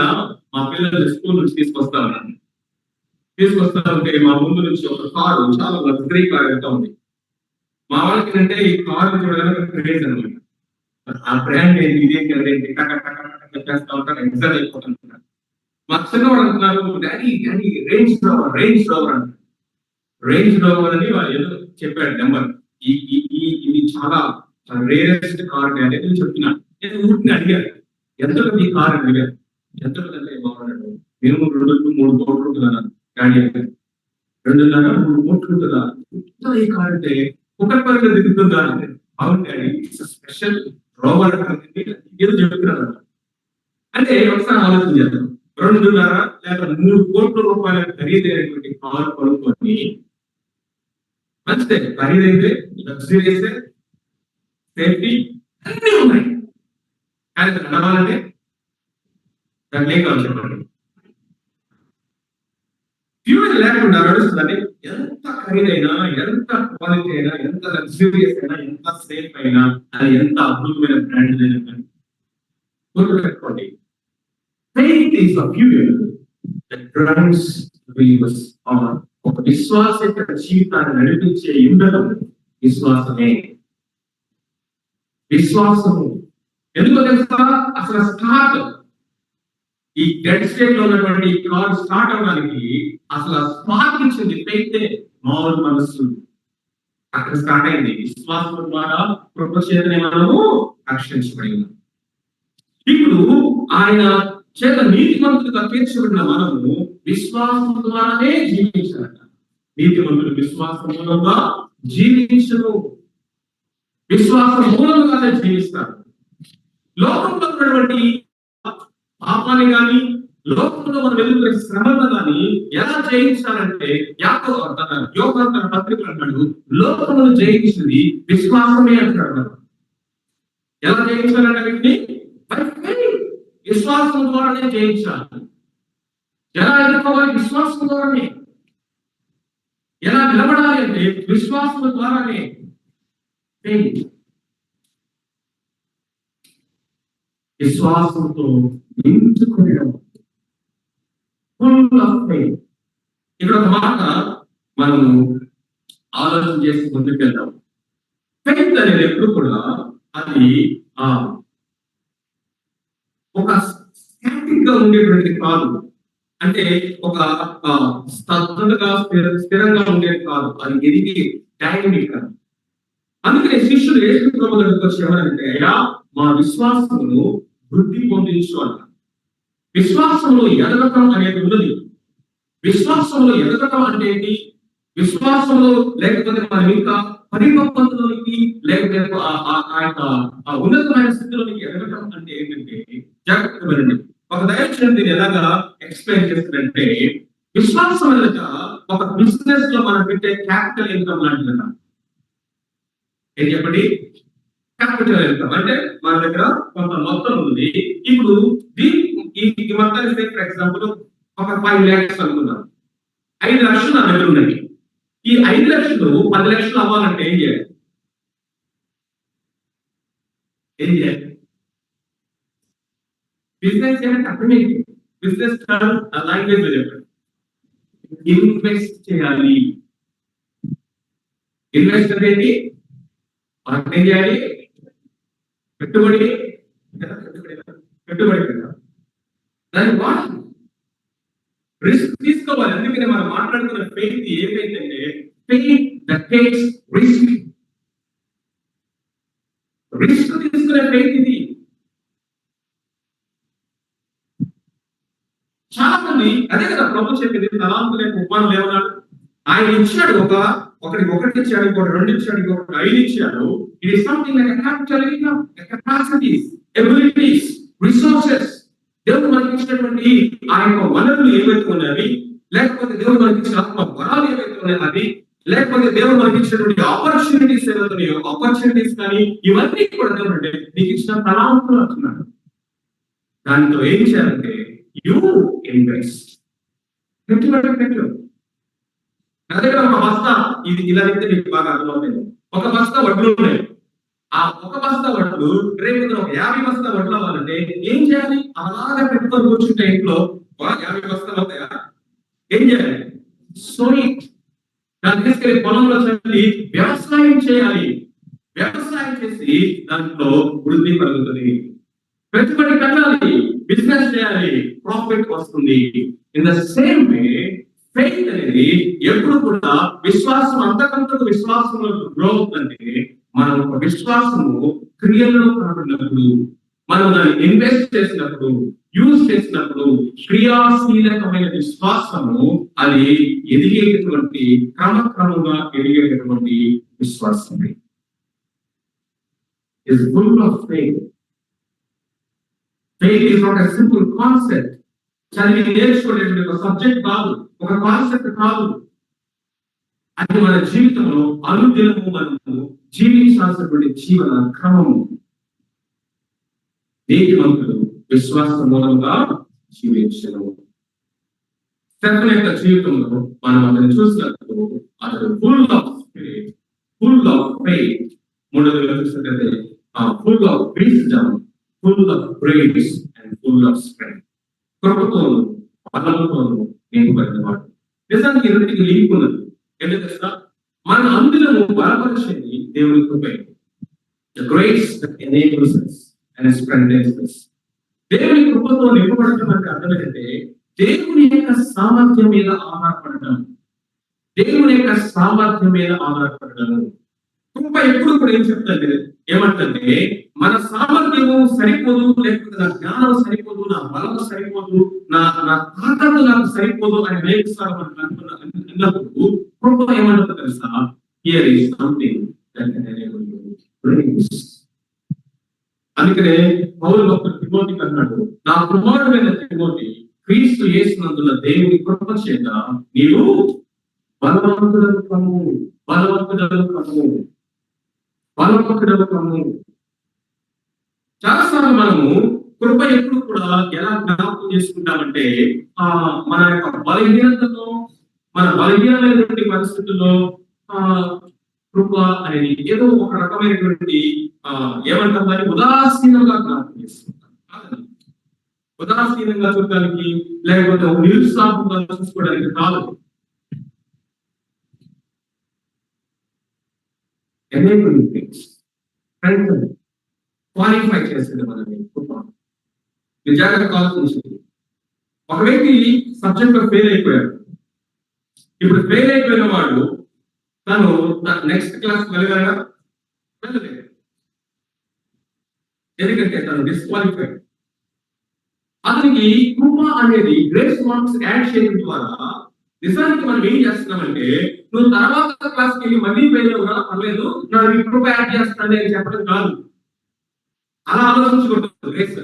మా పిల్లలు స్కూల్ నుంచి తీసుకొస్తా ఉంటే మా ముందు నుంచి ఒక కారు, చాలా లగ్జరీ కార్ వెళ్తా ఉంది. మా వాళ్ళకి అంటే ఈ కారు చూడడానికి క్రేజ్ అనమాట. ఆ బ్రాండ్ ఏంటి, ఇదేంటి, అదేంటి చేస్తా ఉంటారు, ఎగ్జామ్ అయిపోతుంటారు. మా చిన్నవాడు అంటున్నారు, డాడీ రేంజ్ రోవర్ అంటారు. రేంజ్ రోవర్ అని వాళ్ళు ఏదో చెప్పాడు నెంబర్. ఇది చాలా రేరెస్ట్ కార్ అనేది చెప్తున్నా. నేను ఊరిని అడిగాను, ఎంత ఈ కార్ అని అడిగాను. ఎంత బాగున్నాడు, మేము 2-3 కోట్లు ఉంటుందా డాడీ? 2.5-3 కోట్లు ఉంటుందా? ఈ కార్ అంటే ఒకటి దిగుతుందా అంటే అవును డాడీ, ఇట్స్ స్పెషల్ రోవర్ ఏదో చెప్తున్నాను. అంటే ఒకసారి ఆలోచన చేద్దాం. 2.5 లేక 3 కోట్ల రూపాయల ఖరీదైనటువంటి కారు కొనుక్కొని, మంచిదే, ఖరీదైతే, లగ్జరీస్, సేఫ్టీ అన్నీ ఉన్నాయి. కానీ నడవాలంటే దాన్ని ఏం కావాలి చెప్పండి? ఫ్యూయల్ లేకుండా నడుస్తుందంటే ఎంత ఖరీదైనా, ఎంత క్వాలిటీ అయినా, ఎంత లగ్జూరియస్ అయినా, ఎంత సేఫ్ అయినా, అది ఎంత అద్భుతమైన బ్రాండ్ అయినా కానీ గుర్తుపెట్టుకోండి. Faith is a fuel that drives believers on. ఒక విశ్వాస యొక్క జీవితాన్ని నడిపించే ఇంధనం విశ్వాసమే. విశ్వాసము ఎందుకో తెలుసా? అసలు స్టార్ట్ ఈ డెడ్ స్టేట్ లో ఉన్నటువంటి కార్ స్టార్ట్ అవడానికి అసలు స్పార్క్ ఇచ్చింది ఫెయిత్. మామూలు మనస్సు అక్కడ స్టార్ట్ అయింది. విశ్వాసం ద్వారా కృప చేతనే మనము రక్షించబడి ఉన్నాం. ఇప్పుడు ఆయన చేత నీతిమంతులుగా తీర్చబడిన మనము విశ్వాసం ద్వారానే జీవించాలట. నీతిమంతులు విశ్వాసం మూలంగా జీవించరు, విశ్వాసం మూలంగానే జీవిస్తారు. లోకంలో ఉన్నటువంటి పాపాన్ని కానీ, లోకంలో మనం ఎదుర్కొనే శ్రమలను కానీ ఎలా జయించాలంటే యోహాను తన పత్రికలు అంటాడు, లోకమును జయించింది విశ్వాసమే అంటాడు. ఎలా జయించాలంటే వీటిని విశ్వాసం ద్వారానే జయించాలి. ఎలా ఎదుర్కోవాలి? విశ్వాసం ద్వారానే. ఎలా నిలబడాలి అంటే విశ్వాసం ద్వారానే. విశ్వాసంతో నించుకునేడం. ఇక్కడ ఒక మాట మనము ఆలోచన చేసి ముందుకెళ్దాం. ఫెయిత్ అనేది ఎప్పుడు కూడా అది ఒక స్టాటిక్ గా ఉండేటువంటి కాదు. అంటే ఒక స్థిరంగా ఉండేది కాదు. అది ఎదిగి డైనమిక్. అందుకనే శిష్యులు యేసు ప్రభువు దగ్గరికి వచ్చి ఏమనంటే, అయ్యా మా విశ్వాసమును వృద్ధి పొందించు అంట. విశ్వాసంలో ఎదగటం అనేది ఉన్నది. విశ్వాసంలో ఎదగటం అంటే ఏంటి? విశ్వాసంలో లేకపోతే మనం ఇంకా పరిపక్వతలోనికి లేకపోతే ఆ యొక్క ఉన్నతమైన స్థితిలోనికి ఎదగటం అంటే ఏంటంటే, జాగ్రత్తగా వినండి. ఒక దైవజనుడు దీన్ని ఎలాగా ఎక్స్ప్లెయిన్ చేస్తారంటే, విశ్వాసం అనేది ఒక బిజినెస్ లో మనం పెట్టే క్యాపిటల్ ఇన్కమ్ లాంటిది. ఏం చెప్పండి? క్యాపిటల్ ఇన్కమ్ అంటే మన దగ్గర కొంత మొత్తం ఉంది. ఇప్పుడు ఈ మొత్తాన్ని ఫర్ ఎగ్జాంపుల్ ఒక 5 lakhs అనుకున్నాం. 5 లక్షలు నా దగ్గర ఉన్నాయి. ఈ 5 లక్షలు 10 లక్షలు అవ్వాలంటే ఏం చేయాలి? బిజినెస్ అంటే అర్థమైంది. బిజినెస్ లాంగ్వేజ్ లో చెప్పండి. ఇన్వెస్ట్ చేయాలి. ఇన్వెస్ట్ అంటే ఏంటి? మనం ఏం చేయాలి? పెట్టుబడి కదా. దాన్ని వాడాలి, రిస్క్ తీసుకోవాలి. అందుకనే మనం మాట్లాడుతున్న ఫెయిత్ ఏమైందంటే, faith that takes risk. Risk తీసుకునే ఫెయిత్ ఇది. చాలా మంది అదే కదా ప్రభు చెప్పింది, తలాంతుల యొక్క ఉపమానం ఏమన్నాడు? ఆయన ఇచ్చాడు, ఒకటి ఇచ్చాడు, ఇంకోటి 2 ఇచ్చాడు, ఇంకొకటి 5 ఇచ్చాడు. It is something like capital income, capacities, abilities, resources. దేవుడు మనకి ఇచ్చినటువంటి ఆ యొక్క వనరులు ఏవైతే ఉన్నవి, లేకపోతే దేవుడు మనకి ఇచ్చిన ఆత్మ వరాలు ఏవైతే ఉన్నాయి అది, లేకపోతే దేవుడు మనకి ఇచ్చినటువంటి ఆపర్చునిటీస్ ఏవైతే ఉన్నాయో ఆపర్చునిటీస్ కానీ, ఇవన్నీ కూడా దేవుడు అంటే నీకు ఇచ్చిన తలాంతులు అంటున్నాడు. దాంతో ఏం చేయాలంటే యూ ఇన్వెస్ట్. పెట్టు. నా దగ్గర ఒక బస్తా, ఇది ఇలా అయితే మీకు బాగా అర్థమవుతుంది. ఒక బస్తా వడ్లు ఉన్నాయి. ఆ ఒక బస్తా వడ్లు రేపు ఒక 50 బస్తా వడ్లు అవ్వాలంటే ఏం చేయాలి? అలాగే పెట్టుకొని కూర్చుంటే ఇంట్లో 50 బస్తాలు అవుతాయా? ఏం చేయాలి? దాన్ని తీసుకెళ్ళి పొలంలో చల్లి వ్యవసాయం చేయాలి. వ్యవసాయం చేసి దాంట్లో వృద్ధి కలుగుతుంది. పెట్టుబడి పెట్టాలి, బిజినెస్ చేయాలి, ప్రాఫిట్ వస్తుంది. In the same way faith అనేది ఎప్పుడు కూడా విశ్వాసం అంతకంతకు విశ్వాసంలో గ్రో అవుతుందంటే, మనం ఒక విశ్వాసము క్రియల్లో కనబడినప్పుడు, మనం దాన్ని ఇన్వెస్ట్ చేసినప్పుడు, యూజ్ చేసినప్పుడు, క్రియాశీలకమైన విశ్వాసము అది ఎదిగేటటువంటి క్రమక్రమంగా ఎదిగేటటువంటి విశ్వాసమే. Is full of faith. Faith is not a simple concept. చదివి నేర్చుకునేటువంటి ఒక సబ్జెక్ట్ కాదు, ఒక కాన్సెప్ట్ కాదు. అది మన జీవితంలో అనుదినము మనము జీవించాల్సినటువంటి జీవన క్రమము. నీతిమంతులు విశ్వాస మూలంగా జీవించను. స్టెఫెన్ యొక్క జీవితంలో మనం అతను చూసినప్పుడు అతను full of spirit, full of faith, మూడోదిగా చూసినట్లయితే full of wisdom, full of grace and full of strength. కృపతోను బలముతోను నింపబడిన వాడు. నిజానికి ఈ రెండింటికి లింక్ ఉన్నది. ఎందుకంటే మన అందులో బలపరిచేది దేవుని కృపే. The grace that enables us and strengthens us. దేవుని కృపతో నింపబడటం అంటే అర్థం ఏంటంటే దేవుని యొక్క సామర్థ్యం మీద ఆధారపడడం, దేవుని యొక్క సామర్థ్యం మీద ఆధారపడడం. కృప ఎప్పుడు కూడా ఏం చెప్తుంది, ఏమంటే మన సామర్థ్యము సరిపోదు, లేకపోతే నా జ్ఞానం సరిపోదు, నా బలం సరిపోదు, నా తాకట్టు నాకు సరిపోదు అని అనేకసార్లు మనం అన్నప్పుడు కృప ఏమంటుందో తెలుసా, here is something that can enable you. అందుకనే పౌలు భక్తుడు తిమోతికి అన్నాడు, నా కుమారుడైన తిమోతి, క్రీస్తు యేసునందున దేవుని కృప చేత నీవు బలవంతుడను కమ్ము, బలవంతుడను కమ్ము, బలవంతుడను కమ్ము. చాలాసార్లు మనము కృప ఎప్పుడు కూడా ఎలా జ్ఞాపకం చేసుకుంటామంటే మన యొక్క బలహీనతలో, మన బలహీనమైనటువంటి పరిస్థితుల్లో కృప అనేది ఏదో ఒక రకమైనటువంటి ఏమంటాం దాన్ని ఉదాసీనంగా జ్ఞాపకం చేసుకుంటాం. ఉదాసీనంగా చూడడానికి, లేకపోతే నిరుత్సాహంగా చూసుకోవడానికి కాదు. క్వాలిఫై చేసేది మనల్ని కృప. నిజంగా కావాల్సింది. ఒక వ్యక్తి సబ్జెక్ట్ లో ఫెయిల్ అయిపోయాడు. ఇప్పుడు ఫెయిల్ అయిపోయిన వాడు తను నెక్స్ట్ క్లాస్ వెళ్ళగలగా వెళ్ళలేదు. ఎందుకంటే తను డిస్క్వాలిఫైడ్. అతనికి కృప అనేది గ్రేస్ మార్క్స్ యాడ్ చేయడం ద్వారా నిజానికి మనం ఏం చేస్తున్నామంటే, నువ్వు తర్వాత క్లాస్కి వెళ్ళి మళ్ళీ ఫెయిల్ అవునా పర్లేదు, నాకు కృప యాడ్ చేస్తాను అని చెప్పడం కాదు. అలా ఆలోచించకూడదు. గ్రేస్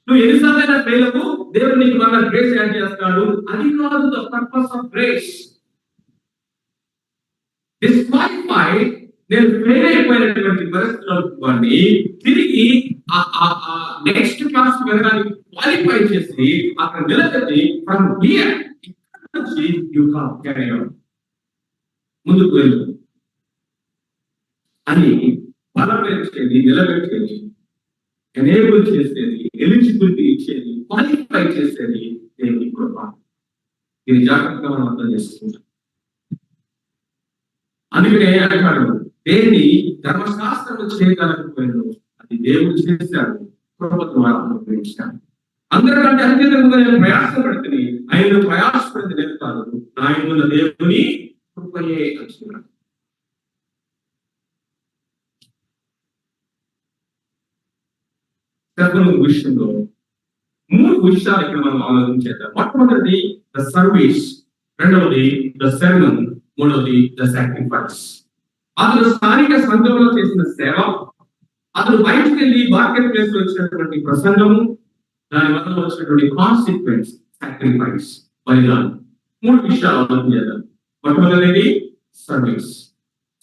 నువ్వు ఎన్నిసార్లు ఫెయిల్ అవ్వు, దేవుడు నీకు మళ్ళీ గ్రేస్ యాడ్ చేస్తాడు. అది కాదు the purpose of grace. Disqualified, నేను ఫెయిల్ అయిపోయినటువంటి పరిస్థితుల్లో తిరిగి నెక్స్ట్ క్లాస్ వెళ్ళడానికి క్వాలిఫై చేసి అక్కడ నిలబెట్టి ఫ్రమ్ హియర్ ముందుకు వెళ్ళు అని బలపరిచేది, నిలబెట్టేది, ఎనేబుల్ చేసేది, ఎలిజిబిలిటీ ఇచ్చేది, క్వాలిఫై చేసేది దేవుని కృప. ఇది జాగ్రత్తగా మనం అర్థం చేసుకుంటాం. అందుకనే అంటాడు, దేన్ని ధర్మశాస్త్రం చేయగలకపోయాడు, అది దేవుడు చేశాడు, కృప ద్వారా అనుగ్రహించాడు. అందరికంటే అత్యధికంగా నేను ప్రయాసపడుతుంది, ఆయన ప్రయాసపడింది లేదు కాదు, ఆయన దేవుని కృపయే అంటున్నాడు. విషయంలో 3 విషయాలు ఇక్కడ మనం ఆలోచించేద్దాం. మొట్టమొదటిది ద సర్వీస్, రెండవది ద సెర్మన్, మూడవది ద సాక్రిఫైస్. అతను స్థానిక సంఘంలో చేసిన సేవ, అతను బయటకు వెళ్ళి మార్కెట్ ప్లేస్ లో వచ్చినటువంటి ప్రసంగము, దాని వల్ల వచ్చినటువంటి కాన్సిక్వెన్స్ సాక్రిఫైస్, బలిదానం. 3 విషయాలు ఆలోచన చేద్దాం. మొట్టమొదటిది సర్వీస్.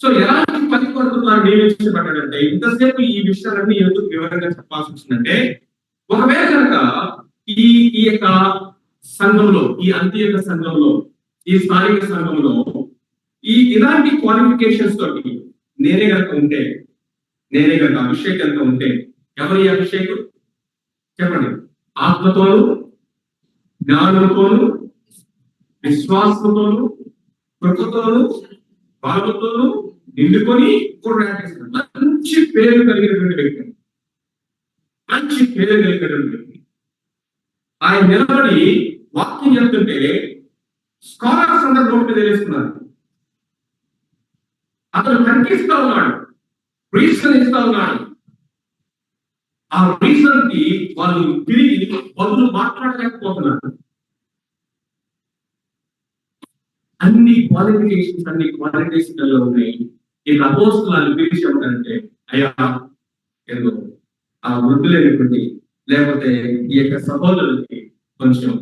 సో ఎలాంటి పని కొడుతున్నారు నియమించబడ్డాడంటే, ఇంతసేపు ఈ విషయాలన్నీ ఎందుకు వివరంగా చెప్పాల్సి వచ్చిందంటే, ఒకవేళ కనుక ఈ యొక్క సంఘంలో, ఈ అంత్యక సంఘంలో, ఈ స్థానిక సంఘంలో ఇలాంటి క్వాలిఫికేషన్స్ తోటి నేనే కనుక ఉంటే, నేనే కనుక అభిషేక్ కనుక ఉంటే, ఎవరి అభిషేకం చెప్పండి? ఆత్మతోను, జ్ఞానంతోను, విశ్వాసంతోను, కృపతోను, బలముతోను నిండుకొని మంచి పేరు కలిగినటువంటి వ్యక్తి, మంచి పేరు కలిగినటువంటి వ్యక్తి. ఆయన నిలబడి వాక్యం చెప్తుంటే స్కాలర్స్ అందరూ నోటి మీద వేసుకున్నారు. అతను కనిపిస్తా ఉన్నాడు, రీజన్ ఇస్తా ఉన్నాడు. ఆ రీజన్ కి వాళ్ళు తిరిగి బదులు మాట్లాడలేకపోతున్నారు. అన్ని క్వాలిఫికేషన్స్, అన్ని క్వాలిఫికేషన్లలో ఉన్నాయి. ఈ అపోస్తలులను పిలిచి ఏమంటారంటే, అయ్యా ఏదో ఆ వృద్ధులైనటువంటి లేకపోతే ఈ యొక్క సహోదరులకి కొంచెం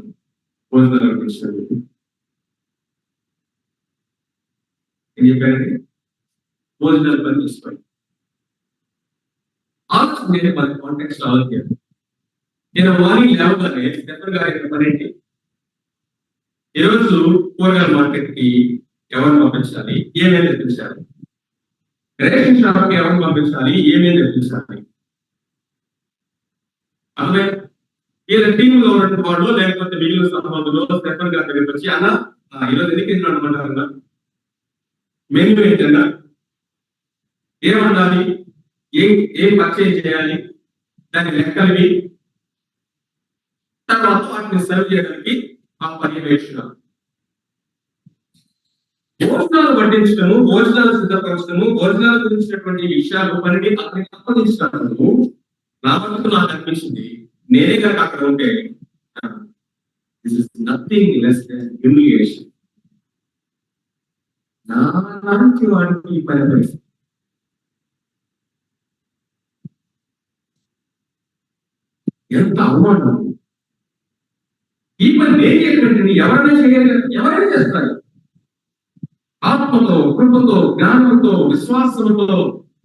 భోజనాలు పిలిచారు. ఏం చెప్పారండి? భోజనాలు పని చేసుకోండి. ఆలోచన మన కాంటాక్ట్ ఆలోచన. నేను మార్నింగ్ లేవగానే స్టెఫెన్ గారి పని ఏంటి? ఈరోజు కూరగాయల మార్కెట్ కి ఎవరు పంపించాలి, ఏమేమి తెప్పించాలి? రేషన్ షాప్ కి ఎవరు పంపించాలి, ఏమేమి తెప్పించాలి? అదే వీళ్ళ టీంలో ఉన్నటువంటి వాళ్ళు, లేకపోతే మిగిలిన సంబంధంలో స్టెఫన్ గారి దగ్గరికి వచ్చి అలా ఈరోజు ఎందుకు అనమాట మెనూ ఏంటన్నా, ఏమన్నాలి, ఏం పర్చేజ్ చేయాలి, దాని లెక్కలవి, తర్వాత వాటిని సర్వ్ చేయడానికి ఆ పర్యవేక్షణ. భోజనాలు పట్టించడము, భోజనాలు సిద్ధపరచడము, భోజనాల గురించినటువంటి విషయాలు పనిని అతనికి అప్పగించడము నా వరకు నాకు అనిపించింది. నేనే కనుక అక్కడ ఉంటే this is nothing less than humiliation. నాలాంటి వాడికి ఈ పని పరిస్థితి. ఎంత అవమానం! ఈ పని నేను చేసినట్టు ఎవరైనా చేయగలరు, ఎవరైనా చేస్తారు. ఆత్మతో, కృపతో, జ్ఞానంతో, విశ్వాసంతో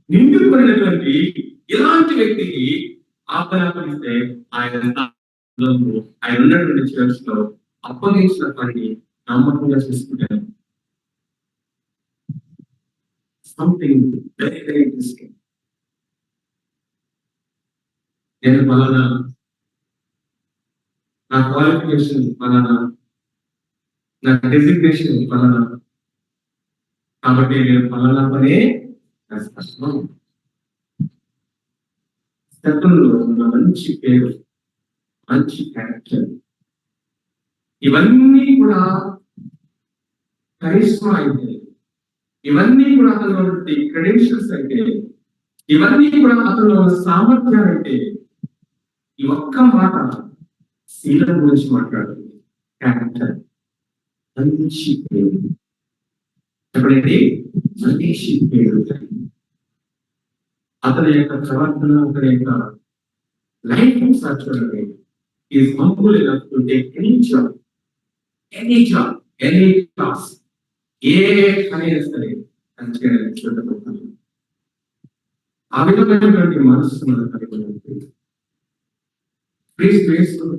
నిండిపోయినటువంటి ఇలాంటి వ్యక్తికి ఆ పని అప్పగిస్తే ఆయన ఉన్నటువంటి చర్చ్ లో అప్పగించిన పనిని నమ్మకంగా చేసుకుంటారు. Something very very interesting. నేను ఫలానా, నా క్వాలిఫికేషన్ ఫలానా, నా డెసిగ్నేషన్ ఫలానా, కాబట్టి నేను ఫలానా పనే చేస్తాను. స్టెఫెన్లో ఉన్న మంచి పేరు, మంచి క్యారెక్టర్, ఇవన్నీ కూడా కరిష్మా అయితే, ఇవన్నీ కూడా అతను క్రెడెన్షియల్స్ అయితే, ఇవన్నీ కూడా అతను సామర్థ్యాలు అయితే, ఈ ఒక్క మాట శీలం గురించి మాట్లాడుతుంది. క్యారెక్టర్, మంచి పేరు, ఎప్పుడైతే మంచి పేరు, అతని యొక్క ప్రవర్తన, అతని యొక్క లైఫ్ చూడండి. Is humble enough to take any job, any job, any task, ఏ పనైనా సరే అని చేయడానికి చూడబోతాను. ఆ విధమైనటువంటి మనస్సు మనకు కలిగి ఉంటుంది.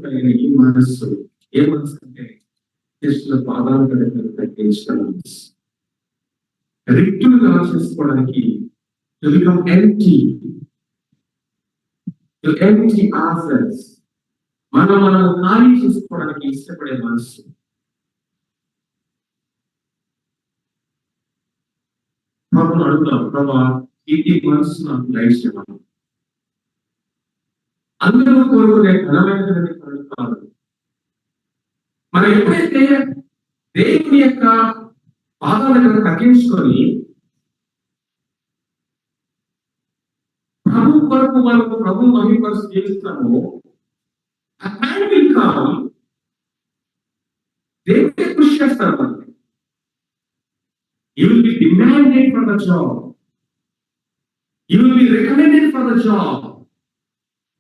కలిగిన ఈ మనస్సు ఏ మనస్సు అంటే కృష్ణ పాదాలు తగ్గించిన మనస్సు. రిక్తులుగా చేసుకోవడానికి to become empty, to empty ourselves, మనం ఖాళీ చేసుకోవడానికి ఇష్టపడే మనసు. ప్రభుని అడుగుతాం, ప్రభా ఈ మనసు నాకు దయచేయమని. అందరూ కోరుకునే ఘనమైనటువంటి పనులు కాదు. మనం ఎప్పుడైతే దేవుని యొక్క పాదాలను తగ్గించుకొని ప్రభు కొరకు మనకు ప్రభు మహిమపరుచు జీవిస్తాము, దేవుడే కృషి చేస్తారు. మనకి you will be demanded for the job, you will be recommended for the job.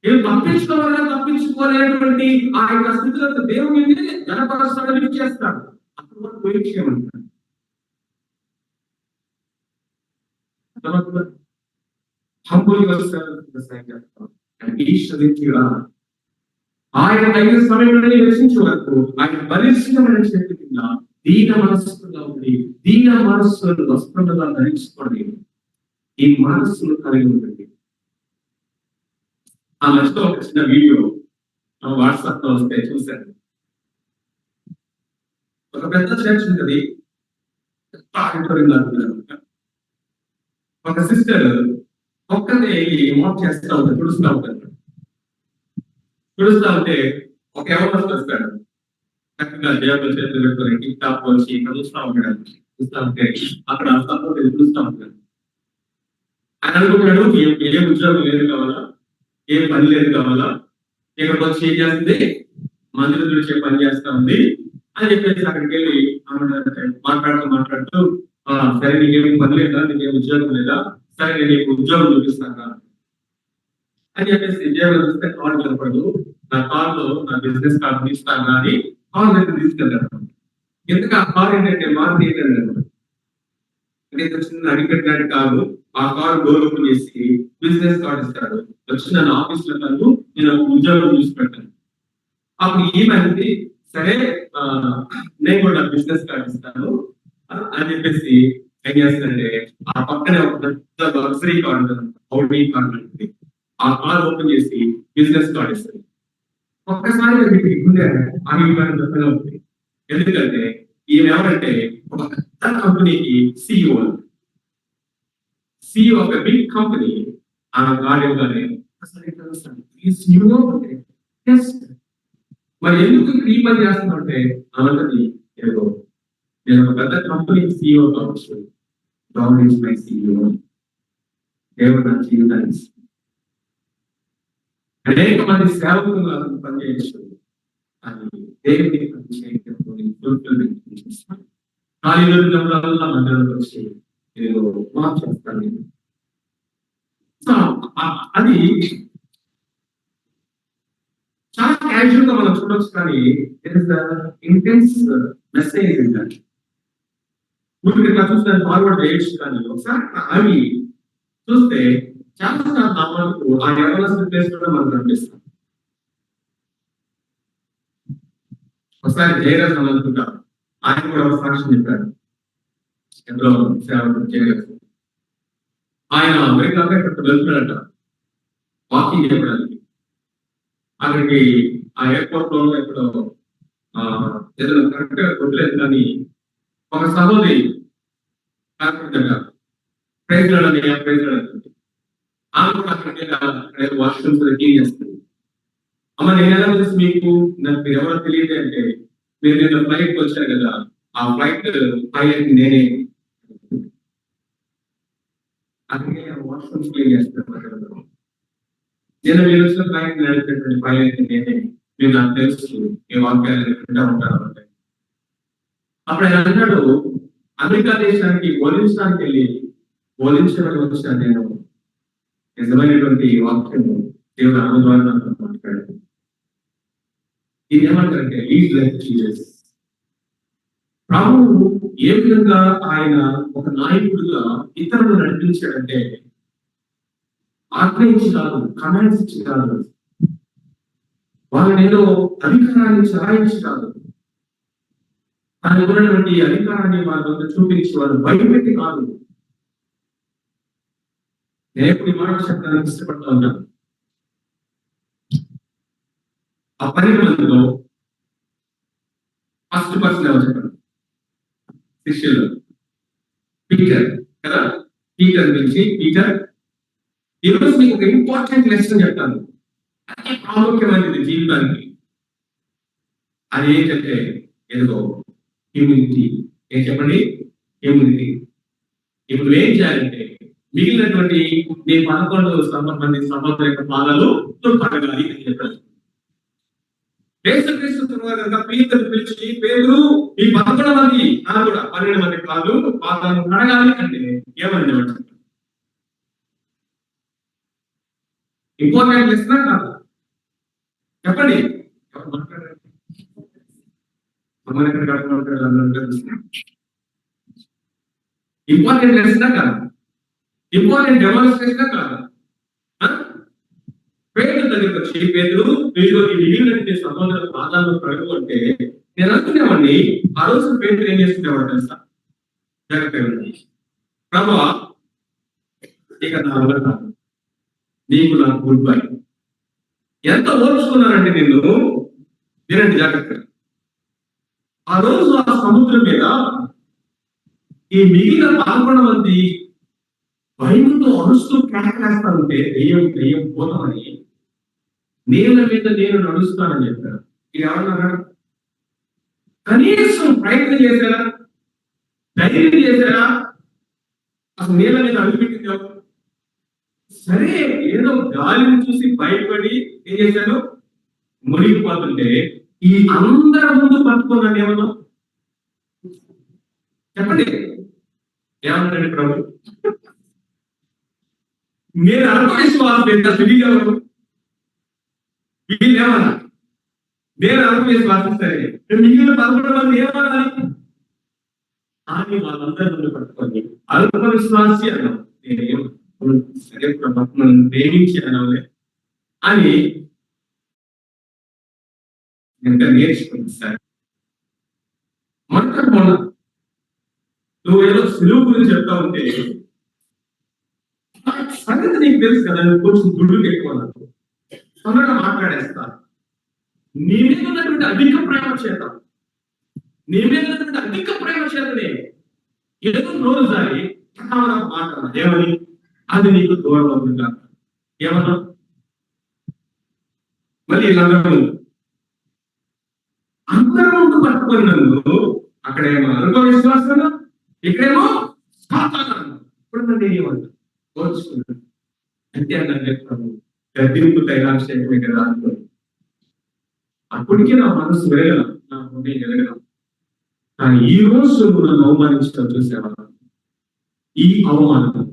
నేను తప్పించుకోలేనటువంటి ఆ యొక్క స్థితులకు దేవుని జనపరచడానికి చేస్తాడు. అప్పుడు వరకు wait చేయమంటాడు. Humble yourself in the sight of God, and He shall lift you up. ఆయన తగిన సమయంలో రక్షించే వరకు ఆయన బలిష్టమైన చేతి కింద దీన మనస్సుగా ఉండి, దీన మనస్సును వస్త్రముగా ధరించుకోండి. ఈ మనస్సును కలిగి ఉంటుంది. ఆ మధ్యలో ఒక చిన్న వీడియో వాట్సాప్ లో వస్తే చూశాను. ఒక పెద్ద చర్చ్ ఉంటుంది, ఒక సిస్టర్ ఒక్కనే మోట్ చేస్తా ఉంటారు, తుడుస్తూ ఉంటారు. తుడుస్తా ఉంటే ఒక ఎవరు వస్తాడు, చక్కగా దేవుడు చేతులు పెట్టుకొని టిక్ టాప్ వచ్చి ఇక్కడ చూస్తూ ఉంటాడు. చూస్తూ ఉంటే అక్కడ తుడుస్తూ ఉంటాడు. ఆయన అనుకుంటున్నాడు, ఏ ఉద్యోగం లేదు కావాలా, ఏం పని లేదు కావాలా, ఇక్కడికి వచ్చి ఏం చేస్తుంది, మందులు తుడిచే పని చేస్తా ఉంది అని చెప్పేసి అక్కడికి వెళ్ళి మాట్లాడుతూ సరే నీకేం పని లేదా, నీకేం ఉద్యోగం లేదా, సరే నేను నీకు ఉద్యోగం చూపిస్తాను అని చెప్పేసి ఉద్యోగం చూస్తే కార్డు కనపడదు. నా కార్లో నా బిజినెస్ కార్డు తీస్తాను కానీ కార్ దగ్గర తీసుకెళ్తాను. ఎందుకు ఆ కార్ ఏంటంటే మారుతి ఏంటంటే చిన్న అడిగట్టు కాదు. ఆ కారు డోర్ ఓపెన్ చేసి బిజినెస్ కార్డు ఇస్తాడు. వచ్చి నన్ను ఆఫీస్ లో కాదు, నేను ఉద్యోగం చూసి పెడతాను. అప్పుడు ఏమైంది, సరే నేను కూడా బిజినెస్ కార్డ్ ఇస్తాను అని చెప్పేసి ఏం చేస్తానంటే ఆ పక్కనే ఒక పెద్ద లగ్జరీ కార్డ్ ఉంటుంది, ఔడీ కార్డ్ ఉంటుంది. ఆ కార్డ్ ఓపెన్ చేసి బిజినెస్ కార్డ్ ఇస్తుంది. ఒక్కసారి గుండె ఆగిపోయిన ఉంది. ఎందుకంటే ఈయన ఎవరంటే ఒక పెద్ద కంపెనీకి సిఇఓ ఒక బిగ్ కంపెనీ. ఆ కార్డ్ ఇవ్వగానే మరి ఎందుకు ఈ పని చేస్తున్నామంటే అన్నది ఏదో నేను ఒక పెద్ద కంపెనీ సిఇఓ కావచ్చు, గాడ్ ఈజ్ మై సిఇఓ, దేవుడు నా జీవితాన్ని అనేక మంది సేవకులుగా పనిచేయచ్చు అని దేవుని పని చేయడం చేస్తాను. ఖాళీలో మందిరంలో వచ్చి ఏదో చేస్తాను నేను. సో అది చాలా క్యాజువల్ గా మనం చూడొచ్చు, కానీ it is the intense message ఏంటంటే మీరు ఇట్లా చూస్తే ఫార్వర్డ్ చేయొచ్చు. కానీ ఒకసారి అవి చూస్తే చాలా మనకు ఆ ఎవరన్నా ప్లేస్ కూడా మనకు కనిపిస్తాం. ఒకసారి జయరాజ్ అనంతుగా ఆయన కూడా ఒక సాక్ష్యం చెప్పారు. ఎంతో జయరాజ్ ఆయన అమెరికాగా ఇక్కడ వెళ్తున్నాడట వాకింగ్ చెప్పడానికి. అక్కడికి ఆ ఎయిర్పోర్ట్ లో ఎక్కడో ఏదైనా కరెక్ట్ గా కొట్టలేదు, కానీ ఒక సహోదరి ప్రైజ్ ఆమె కూడా అక్కడికి వాష్రూమ్స్ క్లీన్ చేస్తుంది. అమ్మ నేను ఎలా తెలుసు మీకు, నాకు మీరు ఎవరో తెలియదు అంటే, మీరు నేను ఫ్లైట్ కి వచ్చారు కదా, ఆ ఫ్లైట్ పైలట్ నేనే, అందుకే వాష్రూమ్స్ క్లీన్ చేస్తాను. నేను మీరు వచ్చిన ఫ్లైట్ నడిపేటువంటి పైలట్ నేనే, మీరు నాకు తెలుసు మీ వాక్యాలు వింటూ ఉంటారు అంటే. అప్పుడు ఆయన అన్నాడు, అమెరికా దేశానికి బోధించడానికి వెళ్ళి బోధించడానికి వచ్చిన నేను నిజమైనటువంటి వాక్యము దేవుడు అనుభవాన్ని మాట్లాడాడు. ఇది ఏమంటారంటే లీడ్ లైక్ జీసస్. ప్రభువు ఏ విధంగా ఆయన ఒక నాయకుడిగా ఇతరులు నడిపించాడంటే ఆజ్ఞయించి కాదు, కమాండ్స్ ఇచ్చి కాదు, వాళ్ళని ఏదో అధికారాన్ని చలాయించి కాదు, తనకు ఉన్నటువంటి అధికారాన్ని వాళ్ళ వద్ద చూపించి వాళ్ళు భయపెట్టి కాదు. నేను ఎప్పుడు ఈ మాట శబ్దానికి ఇష్టపడుతూ ఉంటాను. ఆ 12 మందిలో ఫస్ట్ పర్సన్ ఎవరు చెప్పండి? శిష్యులు పీటర్ కదా. పీటర్ గురించి, పీటర్ ఈరోజు మీకు ఒక ఇంపార్టెంట్ లెసన్ చెప్తాను, అతి ప్రాముఖ్యమైనది జీవితానికి. అది ఏంటంటే ఏదో హ్యూమిలిటీ. ఏం చెప్పండి? హ్యూమిలిటీ. ఇప్పుడు ఏం చేయాలంటే మిగిలినటువంటి మీ 11 మంది సహోదరు యొక్క పాదాలు పడగాలి అని చెప్పారు. పీతలు పిలిచి పేరు ఈ 11 మంది నా కూడా 12 మంది కాదు పాదాలు కడగాలి అంటే ఏమని చెప్పండి? ఇంపార్టెంట్ లెసన్ కాదు చెప్పండి. ఇంపార్టెంట్ లెసన్ కాదు, ఇంపార్టెంట్ డెమాన్స్ట్రేషన్ కాదు. పేదల దగ్గరకు వచ్చి పేదలు మిగిలిన సహోదరుల పాదాలను కడుగు అంటే నేను అనుకునేవాడిని. ఆ రోజు పేదలు ఏం చేసుకునేవాడు తెలుసా? జాగ్రత్తగా ప్రభా ఇక నా వల్ల కాదు, నీకు నాకు గుడ్ బై. ఎంత ఓర్చుకున్నానంటే నిన్ను వినండి జాగ్రత్తగా. ఆ రోజు ఆ సముద్రం మీద ఈ మిగిలిన 11 మంది భయంతో అరుస్తూ కేకలేస్తా ఉంటే దెయ్యం పోతామని నీళ్ళ మీద నేను నడుస్తానని చెప్పారు. ఇది ఎవరన్నా కనీసం ప్రయత్నం చేశారా? ధైర్యం చేశారా? అసలు నీళ్ళ మీద అడుగుపెట్టింది ఎవరు? సరే ఏదో గాలిని చూసి భయపడి ఏం చేశాను, మునిగిపోతుంటే ఈ అందరి ముందు పట్టుకున్నాను ఏమన్నా చెప్పండి, ఏమన్నాడు ప్రభు? నేను అనుభవించవాల్సింది ఎవరు? వీళ్ళేమన్నా నేను అనుభవించవాల్సింది మిగిలిన 11 మంది ఏమన్నాలి అని వాళ్ళందరి ముందు పట్టుకొని అనుభవించవాల్సి అన్నాం. నేనేం సరే ప్రభు ప్రేమించి అనవలే అని ఇంకా నేర్చుకుంది సార్. మొన్న నువ్వు ఏదో సులువు గురించి చెప్తా ఉంటే సంగతి నీకు తెలుసు కదా, కొంచెం గుడ్డు ఎక్కువ నాకు తొందరగా మాట్లాడేస్తా. నీ మీద ఉన్నటువంటి అధిక ప్రేమ చేత, నీ మీద ఉన్నటువంటి అధిక ప్రేమ చేతనే ఏదో నోరు జారి మాట్లాడాలి. ఏమని? అది నీకు దూరం అవుతుంది. ఏమన్నా మళ్ళీ అందరూ ముందు పట్టుకొని నన్ను అక్కడేమో అనుకో విశ్వాసం, ఇక్కడేమో ఇప్పుడు నన్ను ఏమంటారు కోరుచుకున్నాను అంటే అన్న చెప్తాను. గద్దెంపు తైలాభిషేకమే కదా అనుకో. అప్పటికే నా మనసు వెరగల, నా హృదయం వెరగల. కానీ ఈ రోజు నన్ను అవమానించడం చూసేవా? ఈ అవమానం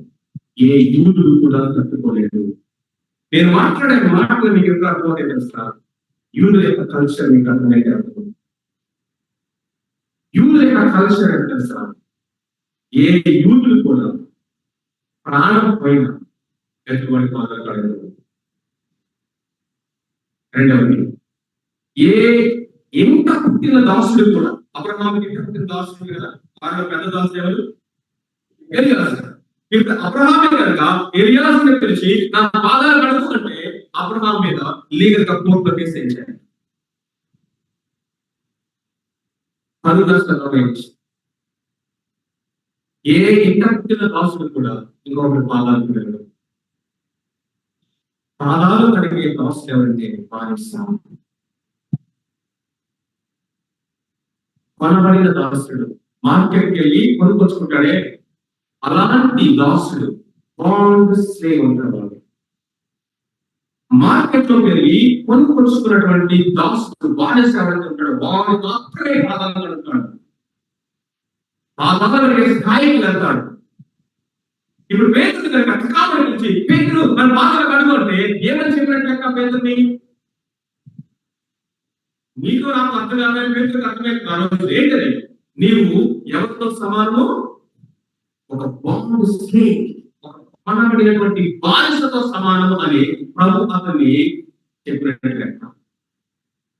ఏ యూదుడు కూడా తట్టుకోలేదు. నేను మాట్లాడే మాటలు మీకు ఎంత అర్థమైతే తెలుస్తా? యూదుల యొక్క కల్చర్ మీకు అర్థమైతే అర్థం. యూదుల యొక్క కల్చర్ అంటే తెలుసా? ఏ యూదులు కూడా ప్రాణం పైన ఎటువంటి మాట్లాడలేదు. రెండవది, ఎంత పుట్టిన దాసుడు కూడా, అబ్రహాముకి పుట్టిన దాసుడు కదా, వారిలో పెద్ద దాసుడు ఎవరు? ఎలియాజరు. ఇప్పుడు అబ్రహామే కనుక ఎలియాజరుని పిలిచి నా పాదాలు కడుగు అంటే అబ్రహాం మీద లీగల్ గా కోర్టులో కేసు వేయించాడు. ఏ ఇంట పుట్టిన దాసుడు కూడా ఇంకొకటి పాదాలు కడగడు. పాదాలు కడిగే దాసుడు ఎవరంటే పాలిస్తాం. కొనబడిన దాసుడు మార్కెట్కి వెళ్ళి కొనుక్కొచ్చుకుంటాడే, అలాంటి దాసుడు బాండ్ స్లేవ్ ఉంటాడు. మార్కెట్ లోకి వెళ్ళి కొనుక్కొచ్చుకున్నటువంటి దాసుడు బానిస ఎవరైతే ఉంటాడు వాడు మాత్రమే పాదాలు కడుగుతాడు, పాదాలు కడిగే స్థాయికి వెళ్తాడు. ఇప్పుడు పేదలు కనుక అటకామని పిలిచి పేదలు మన పాదాలు కడుగు అంటే ఏమని చెప్పినట్టు పేదల్ని? నీకు నాకు అర్థం కాదని పేదలకు అర్థమైంది ఏంటని? నీవు ఎవరితో సమానము? ఒక బాండ్ స్లేవ్, ఒక కొనబడినటువంటి బానిసతో సమానము అని ప్రభు అతన్ని చెప్పినట్టు.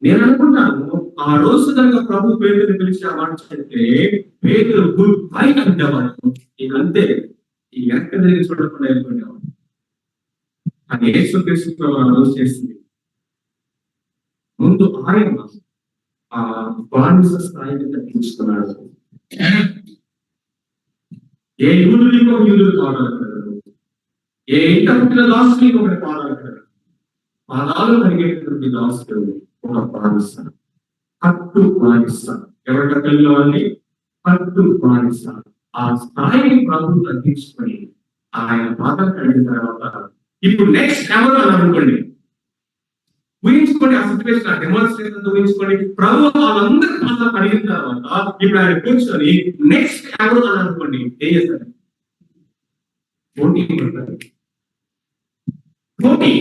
నేను అనుకుంటాను ఆ రోజు కనుక ప్రభు పేదలు పిలిచి ఆ మాట చెప్తే పేదలు గుడ్ బై అంటేవాడు. ఇంకంతే, ఈ వెనక తిరిగి చూడకుండా వెళ్ళిపోయేవాడు. అది యేసుక్రీస్తు ఆ రోజు చేసింది. ముందు ఆయన ఆ బానిస స్థాయిని తగ్గించుకున్నాడు. ఏ యూదుడికి ఒక యూదుడు పాదాలు, ఏ ఇంట పుట్టిన దాసుడికి ఒకటి పాదాలు. పాదాలు కలిగేటువంటి దాసుడు ఒక బానిస, కట్టు బానిస. ఎవరి కట్టెల్లో అని? కట్టు బానిస. ఆ స్థాయిని ప్రభు తగ్గించుకొని ఆయన పాదాలు కలిగిన తర్వాత ఇప్పుడు నెక్స్ట్ ఎవరు అని అనుకోండి, ఊహించుకోండి. ఆ సిచ్యువేషన్, ఆ డెమాన్స్ట్రేషన్ ఊహించుకోండి. ప్రభు వాళ్ళందరూ పాదాలు కలిగిన తర్వాత ఇప్పుడు ఆయన కూర్చొని నెక్స్ట్ ఎవరు అని అనుకోండి, ఏం చేస్తారు? పోటీ పడతారు. పోటీ,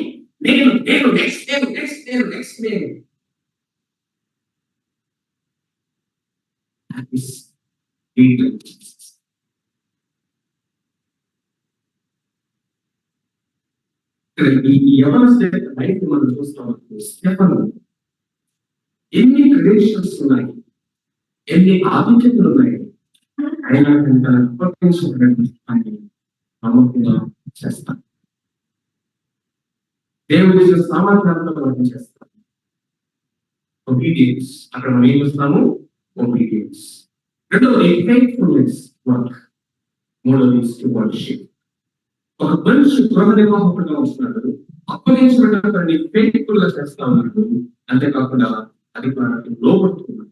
నేను నేను నెక్స్ట్ నేను నెక్స్ట్ నేను నెక్స్ట్ నేను. ఈ యవనస్తుల లైఫ్ మనం చూస్తాం. స్టెఫను ఎన్ని క్రెడెన్షియల్స్ ఉన్నాయి, ఎన్ని ఆధిక్యతలు ఉన్నాయి, అయినా నమ్మకంగా చేస్తాం. దేవుడి సామర్థ్యాలతో మనం చేస్తాం. ఒబీడియన్స్, అక్కడ మనం ఏం చూస్తాము? ఒబీడియన్స్. రెండవది ఫెయిత్ఫుల్నెస్ వర్క్. మూడవది స్టూవర్డ్షిప్. ఒక మనిషి గృహ నిర్వాహకుడుగా ఉంటున్నాడు, అప్పగించినటువంటి ఫెయిత్ఫుల్ గా చేస్తా ఉన్నాడు. అంతేకాకుండా అధికారాన్ని లోపడుతున్నాడు.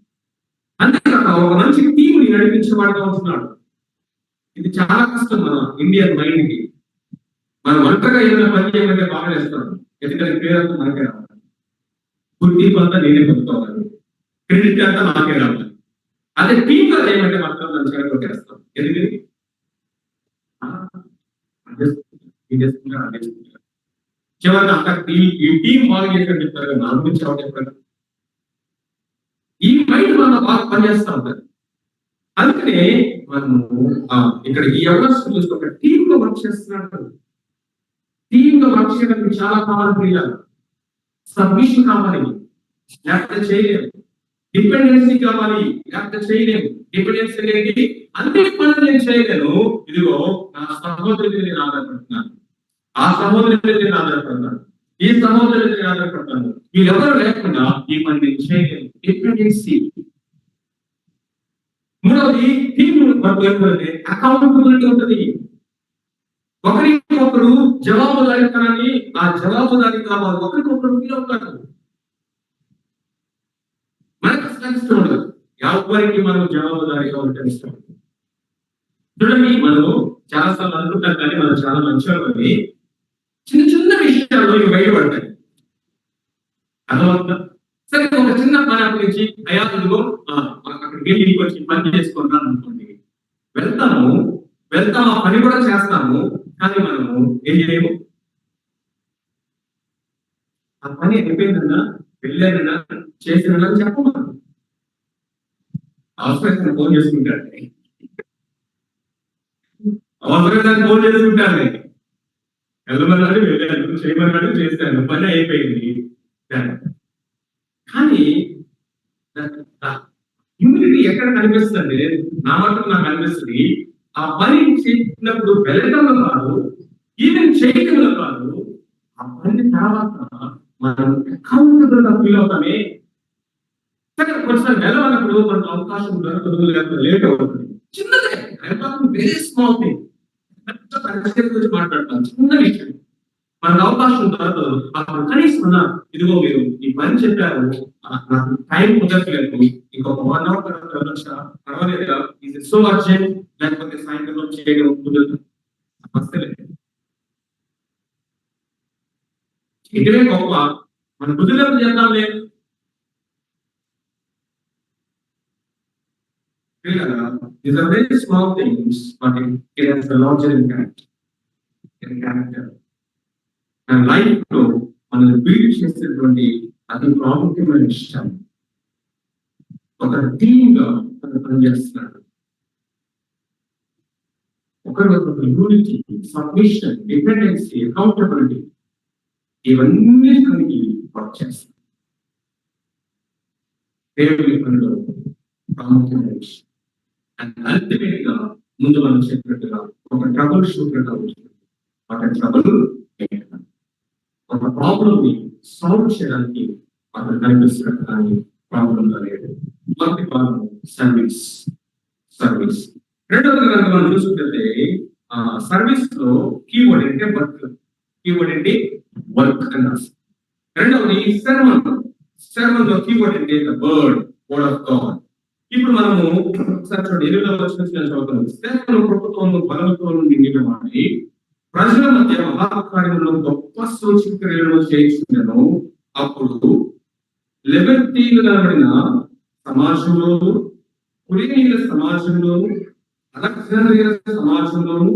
అంతేకాక ఒక మంచి టీం ని నడిపించేవాడుగా ఉంటున్నాడు. ఇది చాలా కష్టం మన ఇండియన్ మైండ్ కి. మనం ఒంటరిగా ఏదైనా పని చేయమంటే బాగా చేస్తాం, ఎందుకంటే పేరంతా మనకే రావాలి, గుర్తింపు అంతా నేనే పొందుకోవాలి, క్రెడిట్ అంతా నాకే రావాలి. అదే టీమ్ గా చేయమంటే మాత్రం మనం చేయకపోతేస్తాం. ఎందుకని? చివరికి అంత ఈ టీం బాగా చేసిన చెప్తారు, నా గురించి ఎవరు చెప్పారు? ఈ మైండ్ మనం బాగా పనిచేస్తా ఉంటారు. అందుకనే మనము ఇక్కడ ఈ ఎవరు ఒక టీమ్ గా వర్క్ చేస్తున్నాడు. టీమ్ గా వర్క్ చేయడానికి చాలా కావాలి, సబ్మిషన్ కావాలి, లేకపోతే చేయలేదు. డిపెండెన్సీ కావాలి, లేకపోతే చేయలేము. డిపెండెన్సీ అనేది అన్ని పనులు నేను చేయలేను. ఇదిగో నా సహోదరుడి నేను ఆధారపడుతున్నాను, ఆ సహోదరుడి నేను ఆధారపడుతున్నాను, ఈ సహోదరుడి నేను ఆధారపడతాను. వీళ్ళెవరు లేకుండా ఈ పని నేను చేయలేను. డిపెండెన్సీ. మూడవది టీమ్ వర్క్, అకౌంటబిలిటీ ఉంటుంది. ఒకరికి ఒకరు జవాబుదారీతనాన్ని, ఆ జవాబుదారీగా వారు ఒకరికొకరు ఫీల్ అవుతారు. మనకు అసలు ఇష్టం ఉండదు, ఎవరికి మనం జవాబుదారీగా ఉండటం ఇష్టం. చూడండి, మనం చాలాసార్లు అనుకుంటాం కానీ మనం చాలా మంచివాళ్ళని చిన్న చిన్న విషయాల్లో ఇవి బయటపడతాయి. అర్థమవుతుందా? సరే, ఒక చిన్న పని అక్కడి నుంచి అయ్యా ఇదిగో అక్కడికి వెళ్ళి వచ్చి పని చేసుకుంటాను అనుకోండి, వెళ్తాము, ఆ పని కూడా చేస్తాము, కానీ మనము ఏం చేయము. ఆ పని అయిపోయిందన్నా, వెళ్ళానన్నా, చేసినా చెప్పము. అవసరమైన ఫోన్ చేసుకుంటాడు, అవసరమైన ఫోన్ చేసుకుంటాను, వెళ్ళమన్నాడు, వెళ్ళాను, చేయమన్నాడు, చేశాను, పని అయిపోయింది. కానీ హ్యూమిలిటీ ఎక్కడ కనిపిస్తుంది? నా మటుకు నాకు అనిపిస్తుంది, ఆ పని చేసినప్పుడు వెళ్ళడంలో కాదు, ఈవెన్ చేయడంలో కాదు, ఆ పని తర్వాత మనం అకౌంటబుల్ గా ఫీల్ అవుతామే. సరే, కొంచెం వెళ్ళమన్నప్పుడు మనకు అవకాశం దొరకదు, లేకపోతే లేట్ అవుతుంది. చిన్నదే, వెరీ స్మాల్ థింగ్. గురించి మాట్లాడతాను, చిన్న విషయం, మనకు అవకాశం దొరకదు. అప్పుడు కనీసం ఇదిగో మీరు ఈ పని చెప్పారు, నాకు టైం కుదరట్లేదు, ఇంకొక 1 hour తర్వాత వెళ్ళొచ్చా, పర్వాలేదా, ఇది సో అర్జెంట్, లేకపోతే సాయంత్రం చేయడం కుదరదు, సమస్య లేదు. ఇటువే గొప్ప, మన కుదిరినప్పుడు చేద్దాం లేదు. These are very small things, but it has a larger impact in character. And life లో మనల్ని బిల్డ్ చేసేటువంటి అతి ప్రాముఖ్యమైన విషయం, ఒక టీమ్ గా పనిచేస్తున్నాడు. ఒకరికొకరు యూనిటీ, సబ్మిషన్, డిపెండెన్సీ, అకౌంటబిలిటీ, ఇవన్నీ కలిగి వర్క్ చేస్తారు. దేవుని పనిలో ప్రాముఖ్యమైన విషయం. అండ్ అల్టిమేట్ గా ముందు మనం చెప్పినట్టుగా ఒక ట్రబుల్ షూటర్ గా ఉంటుంది. ఒక ట్రబుల్ ఒక ప్రాబ్లం ని సాల్వ్ చేయడానికి అతను కనిపిస్తున్నట్టు, కానీ ప్రాబ్లం లేదు. మొదటి భాగం సర్వీస్. రెండవది కనుక మనం చూసుకుంటే సర్వీస్ లో కీవర్డ్ అంటే వర్క్ అన్నారు. రెండవది sermon లో కీవర్డ్ అంటే వర్డ్ ఆఫ్ గాడ్. ఇప్పుడు మనము ఒకసారి చూడండి, 20వ వచనం చదువుతాము. స్తేఫను కృపతోను బలముతోను నిండిన వాడై ప్రజల మధ్య మహాకార్యములను గొప్ప సూచక్రియలను చేయించుకున్నాను. అప్పుడు లిబర్టీలు కనబడిన సమాజంలోను, కురేనీయుల సమాజంలోను, అలెగ్జాండ్రియా సమాజంలోను,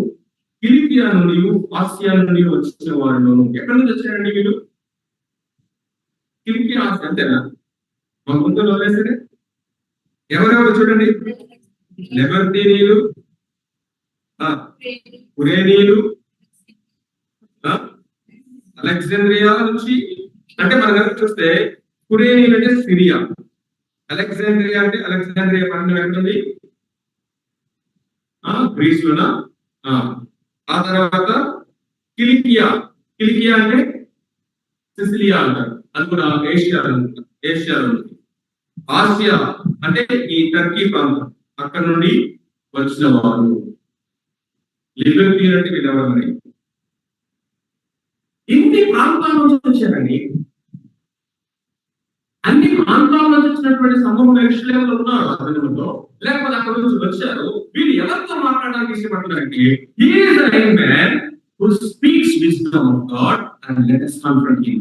కిలికియా నుండి, ఆసియా నుండి వచ్చిన వారిలోను. ఎక్కడి నుంచి వచ్చారండి వీళ్ళు? కిలికియా, అంతేనా? మా ముందు వదిలేసరే ఎవరెవరు చూడండి, లిబర్టీనీయులు, కురేనీయులు, అలెగ్జాండ్రియా నుంచి. అంటే మనం చూస్తే కురేనీయులు అంటే సిరియా, అలెగ్జాండ్రియా పట్టణం ఎక్కడుంది? గ్రీస్ లోనా? ఆ తర్వాత కిలికియా అంటే సిసిలియా అంటారు, అది కూడా ఏషియాలో ఉంది. ఆసియా అంటే ఈ టర్కీ ప్రాంతం, అక్కడ నుండి వచ్చిన వారు. లిబర్టీ అంటే వీళ్ళెవరు మరి? ఇన్ని ప్రాంతాల నుంచి వచ్చారండి. అన్ని ప్రాంతాల నుంచి వచ్చినటువంటి సమూహం ఎరుషలేములో ఉన్నారు, అతనిలో లేకపోతే అక్కడ నుంచి వచ్చారు. వీళ్ళు ఎవరితో మాట్లాడడానికి ఇష్టపడుతున్నారంటే, he is a young man who speaks wisdom of God and let us confront him.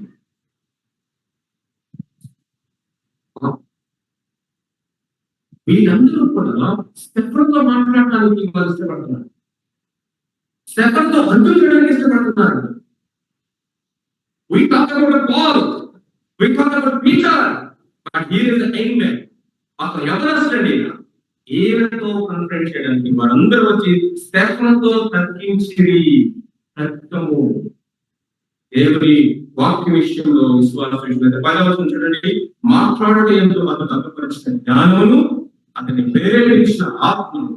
వీళ్ళందరూ కూడా స్టెఫన్తో మాట్లాడడానికి వాళ్ళు ఇష్టపడుతున్నారు, స్టెఫన్తో అంటులు చేయడానికి ఇష్టపడుతున్నారు. We talk about Paul, we talk about Peter, but here is the young man. అక్కడ ఎవరొస్తారండి? ఏలతో కన్ఫరెన్స్ చేయడానికి వారందరూ వచ్చి స్టెఫన్తో తర్కించిరి. తర్కము దేవుని వాక్య విషయంలో విశ్వాసం 10వ చూడండి, మాట్లాడడం ఎందు అతను తప్పపరిచిన జ్ఞానమును అతని ప్రేరేపించిన ఆత్మను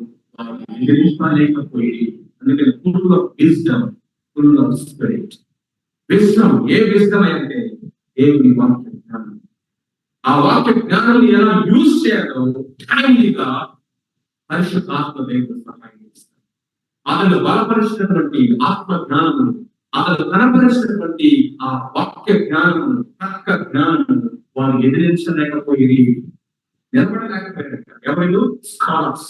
ఎదిరించలేకపోయి, అందుకని full of wisdom, full of spirit. Wisdom, A wisdom అంటే దేవుని వాక్య జ్ఞానం. ఆ వాక్య జ్ఞానాన్ని ఎలా యూజ్ చేయాలో టైమ్లీగా పరిశుద్ధ ఆత్మ దేవుడు సహాయం చేస్తారు. అతను బలపరిచినటువంటి ఆత్మ జ్ఞానము, అతను కనపరిచినటువంటి ఆ వాక్య జ్ఞానము, తర్క జ్ఞానము వారు ఎదిరించలేకపోయి నిలబడలేకపోయారు. ఎవరు? Scholars.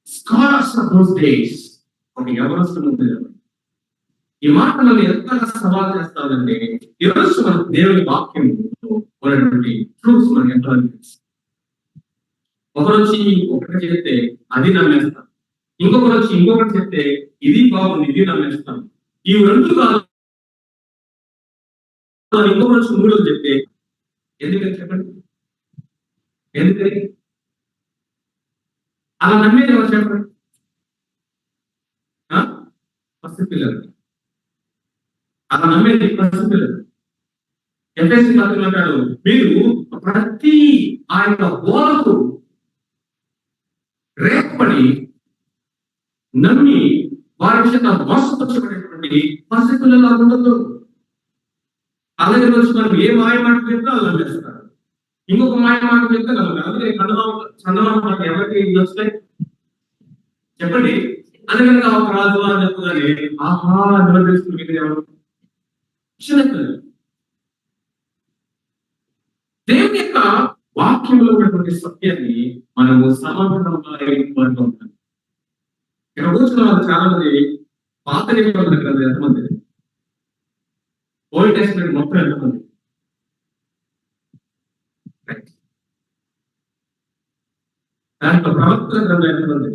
Scholars of those days ఒక యవనస్తులు ఉండేవారు. ఈ మాట మనం ఎంతగా సవాల్ చేస్తామంటే, ఈరోజు మన దేవుని వాక్యం ఉన్నటువంటి ట్రూత్స్ మనకి ఎంతో అనిపిస్తుంది. ఒకరొచ్చి ఒకటి చెప్తే అది నమ్మేస్తాం, ఇంకొకరు వచ్చి ఇంకొకటి చెప్తే ఇది బాగుంది ఇది నమ్మేస్తాం. ఈ రెండు కాదు, ఇంకొకరు వచ్చి మూడోది చెప్తే ఎందుకని చెప్పండి, ఎందుకని అలా నమ్మేది ఎవరు చెప్పండి? పసి పిల్లలు అలా నమ్మేది పసి పిల్లలు. ఎఫ్ఎస్సి పత్రికలో అంటాడు, మీరు ప్రతి ఆ యొక్క బోధకు రేపడి నమ్మి వారి చేత మోసపరచబడేటువంటి పసి పిల్లలు ఉండదు. అలాగే రోజు మనం ఏ మాయ మాట చెప్తే అలా నమ్మేస్తారు, ఇంకొక మాయ మాట చెప్తే నమ్మరు. అందుకే చందమామ మాట ఎవరికి వస్తాయి చెప్పండి? అందుకని ఒక రాజు అని చెప్పగానే ఆహా అందులో తెలుసుకుని ఎవరు? చిన్నపిల్లలు. దేవుని యొక్క వాక్యంలో ఉన్నటువంటి సత్యాన్ని మనము సమగ్రంగా ఉంటాం. ఇక్కడ కూర్చున్న వాళ్ళు చాలా మంది పాత నిబంధన గ్రంథం ఎంతమంది, ఓల్డ్ టెస్ట్మెంట్ మొత్తం ఎంతమంది, దాంట్లో ప్రవక్తల గ్రంథం ఎంతమంది,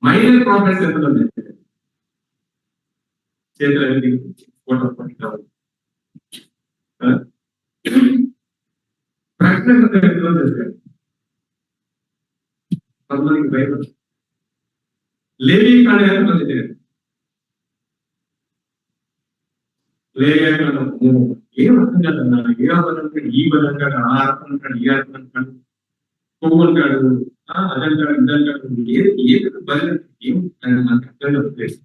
మైనర్ ప్రాఫిట్స్ ఎంతమంది, చేతులు ఫోటో కావాలి, ప్రకటన ఎంతమంది చేస్తారు, కొంతమందికి బైబిల్, లేవీ కాండం ఎంతమంది తెలియదు, లేఖనం ఏం అర్థం కాదన్నారు. ఏ అర్థం ఈ బలంగా ఆ అర్థం అంటాడు, ఈ అర్థం అంటాడు, పువ్వు అంటాడు, అదంటాడు, ఇదంటాడు, ఏది బలం ఏం మనకు అర్థం కాదు.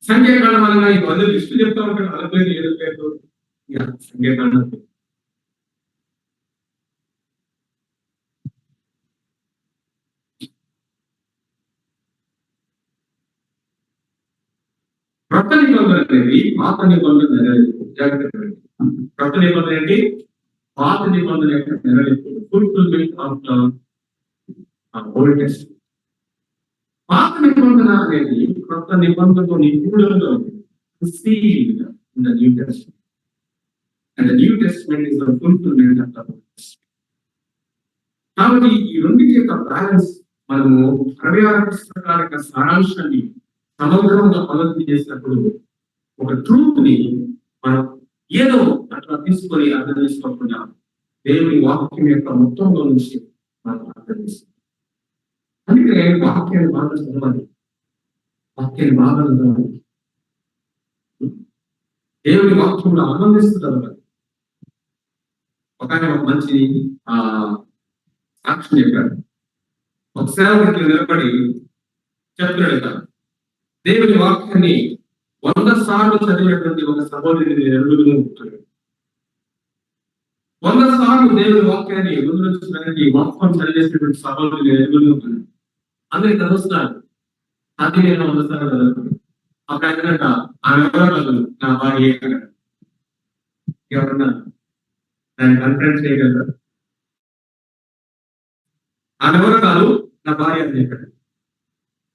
సంఖ్యాకాండం వల్ల ఈ వంద లిస్టు చెప్తా ఉంటాడు, అలా పేరు ఏదో పేరు సంఖ్యాకాండం. క్రొత్త నిబంధన అనేది పాత నిబంధన నెరవేర్పు. జాగ్రత్త. క్రొత్త నిబంధన ఏంటి? పాత నిబంధన యొక్క నెరవేర్పు, fulfilment of the Old Testament. పాత నిబంధన అనేది క్రొత్త నిబంధనతో నిపుణులుగా ఉంది. In the New Testament. And the New Testament is the fulfillment of the Old Testament. కాబట్టి ఈ రెండింటి యొక్క బ్యాలెన్స్ మనము 66 పుస్తకాల యొక్క సారాంశాన్ని సమగ్రంగా పద్ధతి చేసినప్పుడు ఒక ట్రూత్ ని మనం ఏదో అట్లా తీసుకొని అర్థం చేసుకోకుండా దేవుని వాక్యం యొక్క మొత్తంలో నుంచి మనం అర్థం చేసుకోవాలి. అందుకే వాక్యాన్ని బాగా చదవాలి, వాక్యాన్ని బాగా చదవాలి, దేవుని వాక్యంలో ఆనందిస్తున్నారు. ఒక ఆయన ఒక మంచి సాక్ష్యం చెప్పాడు. ఒక సేవకుడికి నిలబడి చెప్తున్నాడు కదా, దేవుని వాక్యాన్ని 100 సార్లు చదివినటువంటి ఒక సహోదరుని ఎరుగును ఉంటాడు. 100 సార్లు దేవుని వాక్యాన్ని మొత్తం చదివేసినటువంటి సహోదరుని ఎరుగును ఉంటాడు. అందరికి తెలుస్తున్నాడు, అది నేను 100 సార్లు చదువుతాను. ఒక ఆయనంట ఆమె ఎవరో నా భార్య ఎవరన్నా దాన్ని కన్ఫరెన్స్ చేయగలరు, ఆమె ఎవరో కాదు నా భార్య అని చెప్పాడు.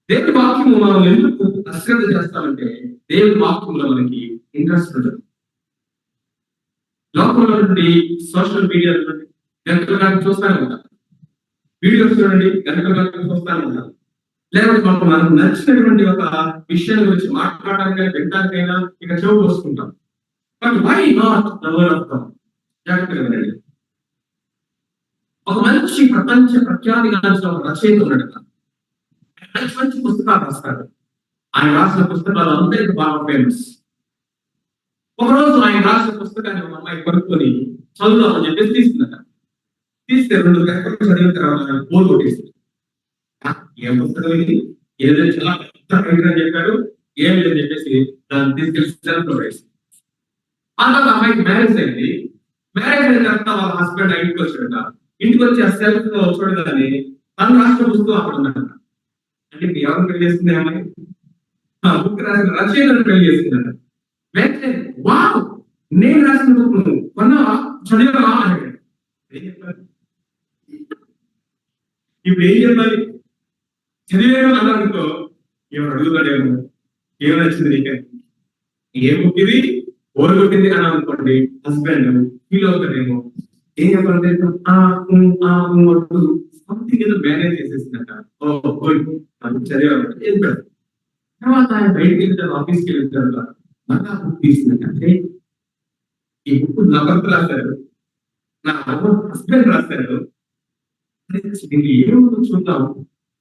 దేవుని వాక్యము మనం ఎందుకు అశ్రద్ధ చేస్తామంటే దేవుని వాక్యంలో మనకి ఇంట్రెస్ట్ ఉంటుంది. లోకంలో నుండి సోషల్ మీడియా గంటలుగా చూస్తానే ఉంటాం, వీడియోస్ చూడండి గంటలుగా చూస్తానే ఉంటాం. లేకపోతే మనకు నచ్చినటువంటి ఒక విషయం గురించి మాట్లాడడానికైనా వినడానికైనా ఇక చెవు పోసుకుంటాం. But why not the word of God? జాగ్రత్తగా వినండి. ఒక మంచి ప్రపంచ ప్రఖ్యాతి గాంచిన ఒక రచయిత ఉన్నాడు. మంచి మంచి పుస్తకాలు రాస్తాడు. ఆయన రాసిన పుస్తకాలు అందరికీ బాగా ఫేమస్. ఒకరోజు ఆయన రాసిన పుస్తకాన్ని ఒక అమ్మాయి కొనుక్కొని చదువుదామని చెప్పేసి తీసుకుందట. తీస్తే 2 గంటలు చదివిన తర్వాత బోర్ కొట్టేసింది. ఏం పుస్తకం ఇది, ఏదో చాలా పెద్ద చెప్పాడు, ఏమి లేదని చెప్పేసి దాన్ని తీసుకెళ్లి సెల్ఫ్ లో వేసింది. ఆ తర్వాత అమ్మాయికి మ్యారేజ్ అయింది. మ్యారేజ్ అయిన తర్వాత వాళ్ళ హస్బెండ్ ఇంటికి వచ్చాడట. ఇంటికి వచ్చి ఆ సెల్ఫ్ లో చూడగానే తను రాసిన పుస్తకం అక్కడ ఉందట. అంటే ఎవరిని పెళ్లి చేస్తుంది అమ్మాయి? బుక్ రాసిన రచయితను పెళ్లి చేస్తుందట. వెంటనే వావ్, నేను రాసిన బుక్ నువ్వు కొన్నావా, చదివావా అని అడిగాడు. ఏం చెప్పాలి ఇప్పుడు, ఏం చెప్పాలి? చదివేమో అన్నానుకో, ఏమో అడుగుతాడేమో, ఏమో నచ్చింది నీకే, ఏ బుక్ ఇది, ఓరు కొట్టింది అని అనుకోండి, హస్బెండ్ ఫీల్ అవుతాడేమో. ఏం చెప్పాలంటే సంథింగ్ ఏదో మేనేజ్ చేసేసిందట. ఓ గుడ్, చదివాడు చెప్పాడు. తర్వాత ఆయన బయటికి వెళ్తారు, ఆఫీస్కి వెళ్తారు, మళ్ళా బుక్ తీసుకుంటే ఈ బుక్ నా భర్త రాశారు, నా హస్బెండ్ రాశారు, దీనికి ఏమో చూద్దాం,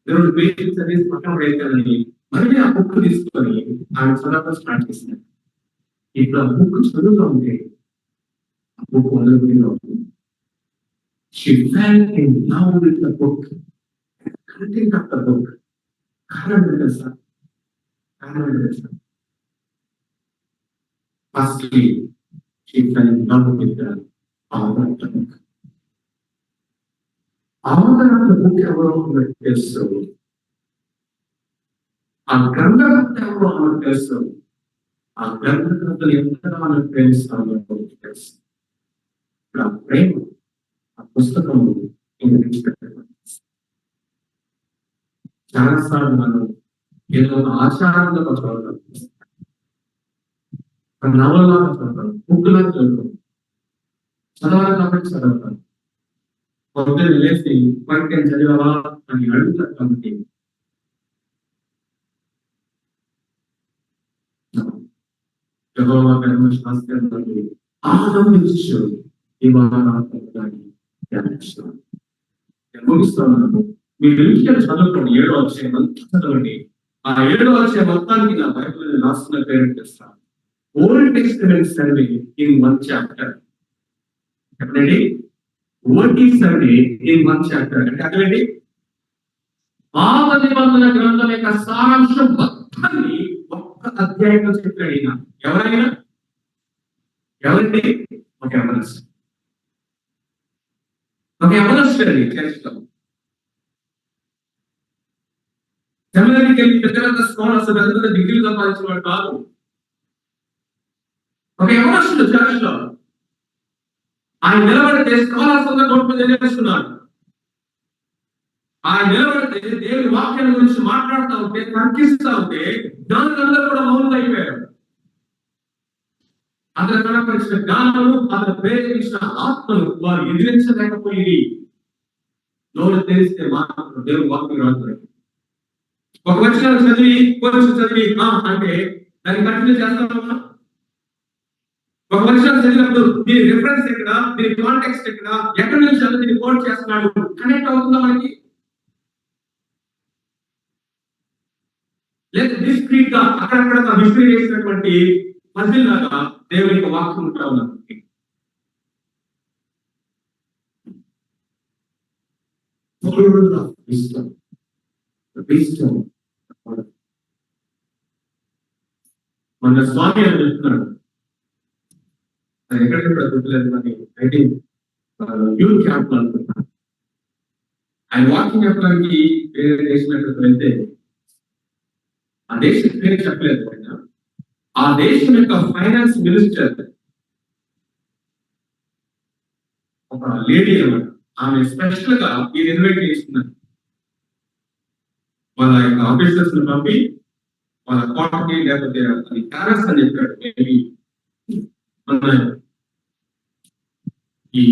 2 పేజీలు చదివేసి పక్కన పెడతానని మళ్ళీ ఆ బుక్ తీసుకొని ఆయన చదవడం స్టార్ట్ చేసినారు. ఇప్పుడు ఆ బుక్ చదువుతూ ఉంటే ఆ book మొదలుపెట్టిలో she fell in love with the book, content of the book. కారణం ఏంటో సార్, కారణం ఏంటో sir, firstly she fell in love with the author of the book. Author of the book ఎవరో తెలుసు, ఆ గ్రంథకర్త ఎవరో మనకు తెలుసు, ఆ గ్రంథకర్తలు ఎంతగా మనకు తెలుస్తామో తెలుసు. ఆ ప్రేమ, ఆ పుస్తకం చాలాసార్లు మనం ఏదో ఒక ఆచారంలో చదవడం, ఒక నవలాగా చదవడం, బుక్లాగా చదవడం, చదవాలి కాబట్టి చదవడం. పొద్దున్న లేచి వాక్యం చదివావా అని అడుగుతారు కాబట్టి యెహోవా ధర్మశాస్త్రాన్ని ఆనందించు ముగిస్తున్నాను. మీరు ఇంటికి చదవకండి, 7వ అధ్యాయం అంతా చదవండి. ఆ 7వ అధ్యాయం మొత్తానికి నా బైబిల్ రాస్తున్న పేరెంట్ చేస్తాను. Old testament survey in 1 chapter. చెప్పండి, ఓటీ సర్వే ఇన్ 1 చాప్టర్ అంటే అర్థమేంటి? పాత నిబంధన గ్రంథం యొక్క సారాంశం మొత్తాన్ని ఒక్క అధ్యాయంలో చెప్పాడు ఈయన. ఎవరైనా ఎవరండి? ఒక యవనస్తు, ఒక యవనస్తు అండి. చర్చలో సెమినరీకి వెళ్ళి పెద్ద స్కాలర్స్, పెద్ద డిగ్రీలు సంపాదించిన వాడు కాదు. ఒక యవనస్తుడు చర్చలో ఆయన నిలబడితే స్కాలర్స్ అంతా నోట్ మీద చేస్తున్నాడు. ఆయన నిలబడితే దేవుని వాక్యం గురించి మాట్లాడుతూ ఉంటే, తర్కిస్తూ ఉంటే దానికి అందరూ కూడా మౌనం అయిపోయారు. అతను కనపరిచిన జ్ఞానము, అతను ప్రేరేపించిన ఆత్మను వారు ఎదిరించలేకపోయి నోరు తెరిస్తే మాత్రం దేవుని వాక్యం రాదు. ఒక వచనం చదివి కొంచెం చదివి అంటే దాన్ని కంటిన్యూ చేస్తామా? ఒక వచనం చదివినప్పుడు దీని రిఫరెన్స్ ఎక్కడ, దీని కాంటెక్స్ట్ ఎక్కడ, ఎక్కడి నుంచి అతను దీన్ని కోట్ చేస్తున్నాడు, కనెక్ట్ అవుతుందా మనకి? లేదా డిస్క్రీట్ గా అక్కడక్కడ హిస్టరీ చేసినటువంటి పజిల్ లాగా దేవుని యొక్క వాక్యం ఉంటా ఉన్నది. మన స్వామి అని చెప్తున్నాడు, అది ఎక్కడెక్కడ గుర్తులేదు కానీ ఐ థింక్ యూత్ క్యాంప్ లో అనుకుంటున్నాను. ఆయన వాక్యం చెప్పడానికి వేరే దేశం ఎక్కడికి వెళ్తే ఆ దేశం పేరు చెప్పలేదు ఆయన. ఆ దేశం యొక్క ఫైనాన్స్ మినిస్టర్ ఒక లేడీ అన్నమాట. ఆమె స్పెషల్ గా ఇది ఇన్వైట్ చేస్తున్నారు. వాళ్ళ యొక్క ఆఫీసర్స్ ని పంపి వాళ్ళ కోటకి, లేకపోతే అది ప్యాలెస్ అని చెప్పాడు. మేబీ ఈ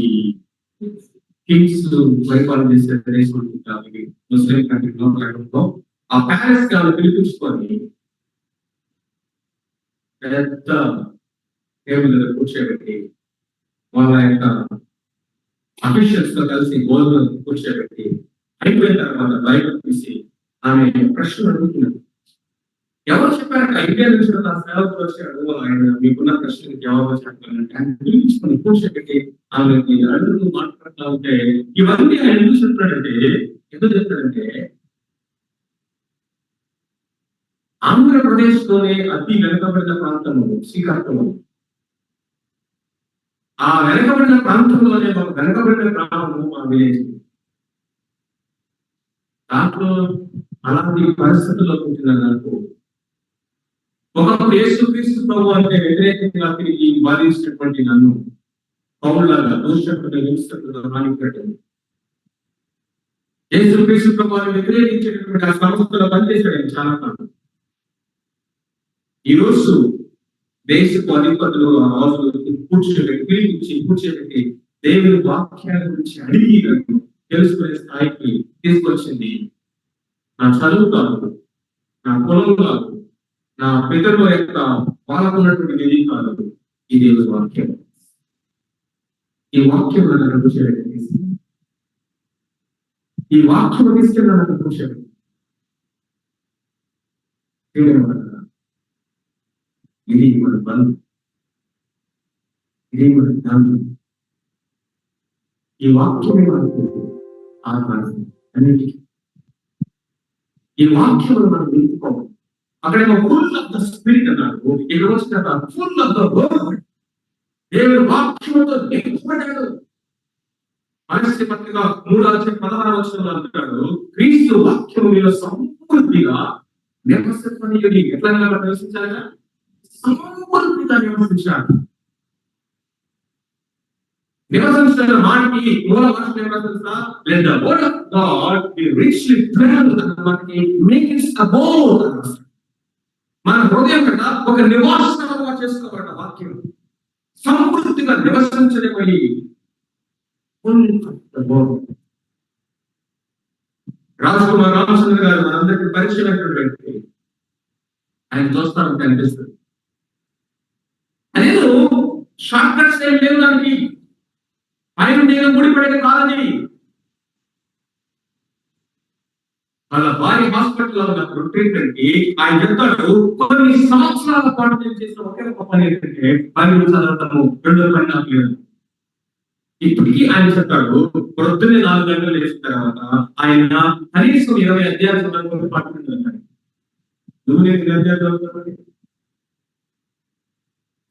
కింగ్స్ పరిపాలన చేసే దేశం అనుకుంటారు ముస్లిం కంట్రీలో. ఆ ప్యాలెస్ కి ఆమె పిలిపించుకొని పెద్ద టేబుల్ దగ్గర కూర్చోబెట్టి వాళ్ళ యొక్క అఫీషియల్స్ తో కలిసి గోల్డ్ కూర్చోబెట్టి అయిపోయిన తర్వాత బయటకు తీసి ఆమె ప్రశ్న అడుగుతున్నారు. ఎవరు చెప్పారంటే ఇండియా నుంచి నా సేవకు వచ్చాడు, ఆయన మీకున్న ప్రశ్నకి జవాబు చెప్పాలంటే ఆయన పిలిపించుకొని కూర్చోబెట్టి ఆమెకి అడుగుతూ మాట్లాడుతూ ఉంటే ఇవన్నీ ఆయన ఎందుకు చెప్తాడంటే, ఎందుకు చెప్తాడంటే ఆంధ్రప్రదేశ్ లోనే అతి వెనుకబడిన ప్రాంతము శ్రీకాకుళం. ఆ వెనుకబడిన ప్రాంతంలోనే ఒక వెనుకబడిన గ్రామము మా విలేజ్. దాంట్లో అలాంటి పరిస్థితుల్లో పుట్టిన నాకు ఒకప్పుడు యేసుక్రీస్తు ప్రభు అంటే వ్యతిరేకంగా తిరిగి బాధించినటువంటి నన్ను పౌరులాగా దూషకుడు హింసకుడు హానికట్టదు. యేసుక్రీస్తు ప్రభువుని వ్యతిరేకించేటటువంటి ఆ సంస్థలో పనిచేశాడు చాలా కాలం. ఈ రోజు దేశపు అధిపతులు ఆ రోజు కూర్చోబెట్టి కూర్చోబెట్టి దేవుని వాక్యాల గురించి అడిగి నన్ను తెలుసుకునే స్థాయికి తీసుకొచ్చింది నా చదువు కాదు, నా పొలం కాదు, నా పితరుల యొక్క పాలకున్నటువంటి విధి కాదు, ఈ దేవుని వాక్యం. ఈ వాక్యం నన్ను కూర్చోబెట్టి ఈ వాక్యం తీసుకెళ్ళి నన్ను కూర్చోబెట్టి ఇది మన బలం, ఇది మన జ్ఞానం. ఈ వాక్యమే మనకు ఆధారం అన్నిటికీ. ఈ వాక్యం మనం నిలుపుకోవాలి. అక్కడ ఫుల్ ఆఫ్ ద స్పిరిట్ అన్నాడు, ఇక్కడ వచ్చిన ఫుల్ ఆఫ్ ద వర్డ్. దేవుని వాక్యంతో నింపబడ్డాడు. పరిస్థితి పత్రిక 3:16 అంటాడు, క్రీస్తు వాక్యం మీలో సమృద్ధిగా నివసించని ఎట్లా నివసించాలిగా, సమృద్ధిగా నివసించాలి. నివసించిన మాటకి మూల భాష నివసించా let the word of God be richly dwell మనకి make it abode. మన హృదయం కదా ఒక నివాసంగా చేసుకోబడ్డ వాక్యం సమృద్ధిగా నివసించలేమని రాజకుమార్ రామచంద్ర గారు మనందరికీ పరిచయమైనటువంటి వ్యక్తి. ఆయన చూస్తానికి అనిపిస్తుంది. అదేదో షార్ట్ కట్స్ ఏం లేవు దానికి. ఆయన నేను ముడిపడేది కాదని వాళ్ళ భార్య హాస్పిటల్లో ఉన్నప్పుడు ట్రీట్మెంట్ ఆయన చెప్తాడు, కొన్ని సంవత్సరాల పాటు నేను చేసిన ఒకే ఒక పని ఏంటంటే 10 చదవటము, 2 పని నాకు లేదు. ఇప్పటికీ ఆయన చెప్తాడు, పొద్దున్నే 4 గంటలు లేచిన తర్వాత ఆయన కనీసం 20 అధ్యాయాలు చదవడం పట్టుకుంటాడు. నువ్వు నేను 20 అధ్యాయాలు చదువుతావు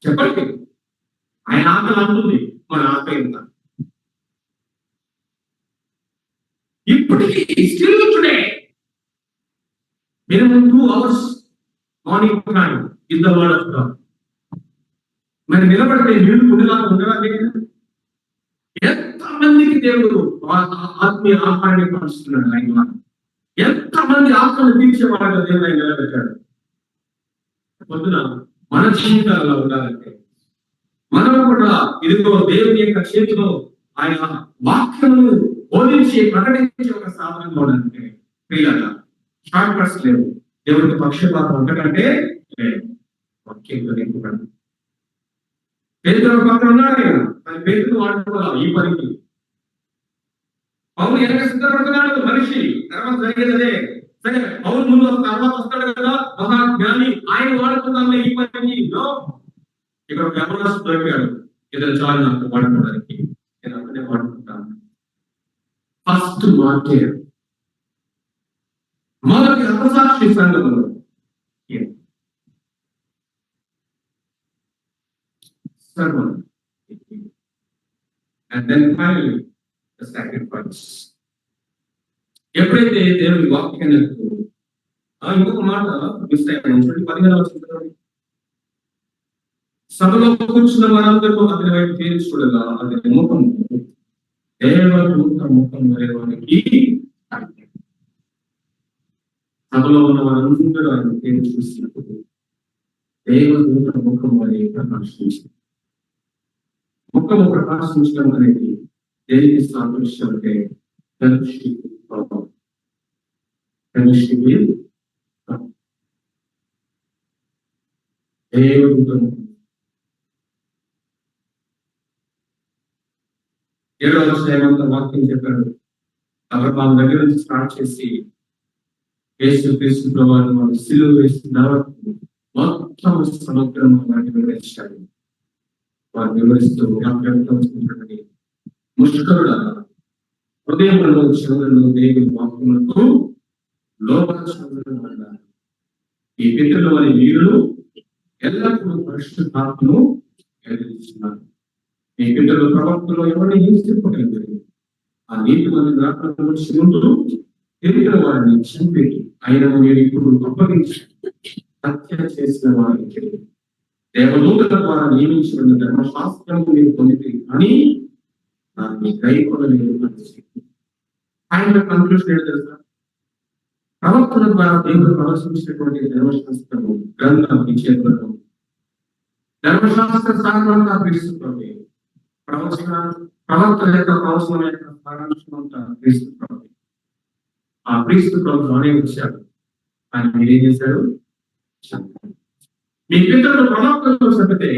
చెప్పండి. ఆయన ఆకలి అంటుంది, మన ఆకలి ఎంత. ఇప్పటికీ still today minimum 2 hours morning time is the word of God. మరి నిలబడితే నీళ్ళు పుణ్యలాగా ఉండవాలి. ఎంతమందికి దేవుడు ఆత్మీయ ఆహారాన్ని పంచుతున్నాడు ఆయన. ఎంతమంది ఆత్మను తీర్చేవాడు దేవుడు ఆయన నిలబెట్టాడు. పొద్దున మన జీవితాలలో ఉండాలంటే మనం కూడా ఇదిగో దేవుని యొక్క చేతిలో ఆయన వాక్యము బోధించి ప్రకటించే ఒక సాధనంగా ఉండాలంటే ప్రియులారా షార్ట్ కట్స్ లేవు. దేవుడికి పక్షపాతం ఉండకంటే వాక్యంతో నింపబడి పేదల పక్కన ఉన్నాడు ఆయన. కానీ పేదలు వాడుకోవాలి ఈ పనికి. పౌరు వెనక సిద్ధపడుతున్నాడు మనిషి, తర్వాత జరిగేదే. సరే పౌరు ముందు తర్వాత వస్తాడు కదా మహాజ్ఞాని, ఆయన వాడుకుందాం ఈ పనికి. ఇక్కడ ఒక యమనాసు దొరికాడు, ఇద్దరు చాలు నాకు వాడుకోవడానికి, నేను అక్కడే వాడుకుంటాను. ఫస్ట్ మార్కేర్ మొదటి రక్తసాక్షి సంఘంలో sermon and then finally the sacrifice. ఎప్పుడైతే దేవుని వాక్యాన్ని ఇంకొక మాట మిస్ అయిపోయింది. 15వ వచనం సభలో కూర్చున్న వారందరూ అతని వైపు తేల్చి చూడగా అతని ముఖం దేవదూత ముఖం వారికి సభలో ఉన్న వారందరూ ఆయన పేరు చూసినప్పుడు దేవదూత ముఖం వారి ప్రకాశించింది. ముఖము ప్రకాశించడం అనేది దేనికి సాదృశ్యం అంటే దేవదూత ముఖం. 7వ అధ్యాయంలో వాక్యం చెప్పాడు. అబ్రహాము దగ్గర నుంచి స్టార్ట్ చేసి యేసుక్రీస్తు ప్రభువును వారు సిలువ వేసిన మొత్తం సమగ్రం వారిని వివరించారు. వారు వివరిస్తూ వ్యాఖ్యానించినటువంటి ముష్కరుల హృదయంలో చెవులను దేవుని వాక్యములకు లోపల ఈ పితరుల వారి వీరులు ఎల్లప్పుడూ పరిశుద్ధాత్మను కలిగిస్తున్నారు. ఈ పితరుల ప్రవక్తలో ఎవరిని హింసింపగలిగారు? ఆ నీతి మంది రాకముందు ముందు తెలియని వారిని చంపి ఆయన మీరు ఇప్పుడు అప్పగించి హత్య చేసిన వారికి దేవదూతల ద్వారా నియమించబడిన ధర్మశాస్త్రం మీరు పొందితే కానీ దాన్ని గైకొనలేదు అని ఆయన కన్క్లూషన్ ఏంటి తెలుసా? ప్రవక్తల ద్వారా దేవుడు ప్రవచించినటువంటి ధర్మశాస్త్రము గ్రంథం ఈ చేతులను ధర్మశాస్త్ర సారంగా క్రీస్తుప్రభే, ప్రవక్తల యొక్క ప్రవచనం యొక్క సారాంశం అంతా క్రీస్తుప్రభే. ఆ క్రీస్తుప్రభు అనే వచ్చాడు. ఆయన మీరు ఏం చేశాడు? మీ పితరులు ప్రవక్తలు చంపితే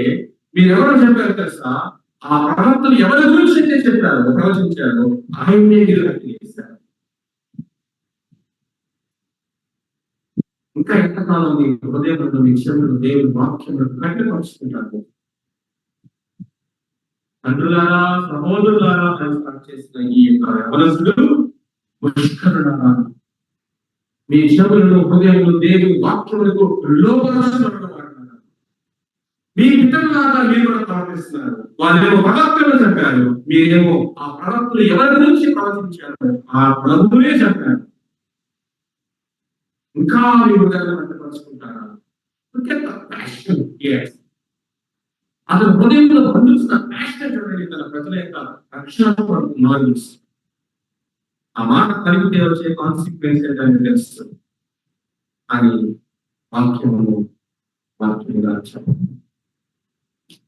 మీరెవరు చెప్పారు తెలుసా? ఆ ప్రవక్తలు ఎవరి గురించి అయితే చెప్పారు, ప్రవచించారు, ఆయనే మీరు హత్య చేశారు. ఇంకా ఎంతకాలం మీ హృదయంలో మీ చెవులు దేవుని వాక్యంలో కట్టపరుచుకుంటారు. తండ్రులారా, సహోదరులారా అని స్టార్ట్ చేసిన ఈ యొక్క యవనస్తులు ముష్కరులారా, మీ చెవులను హృదయంలో దేవుని వాక్యములకు లోపరుచుకున్నారు. మీ పితరులాగా మీరు కూడా ప్రవర్తిస్తున్నారు. వాళ్ళేమో ప్రవక్తలు చెప్పారు, మీరేమో ఆ ప్రవక్తలు ఎవరి గురించి ప్రవర్తించారు ఆ ప్రభువే చెప్పారు. ఇంకా మీ హృదయాన్ని కట్టపరుచుకుంటారా? అతను హృదయంలో బంధిస్తున్న ప్యాషన్ చూడండి, తన ప్రజల యొక్క రక్షణ నాలెడ్జ్. ఆ మాట కలిగితే వచ్చే కాన్సిక్వెన్స్ ఏంటని తెలుస్తుంది. అని వాక్యముగా చెప్పండి.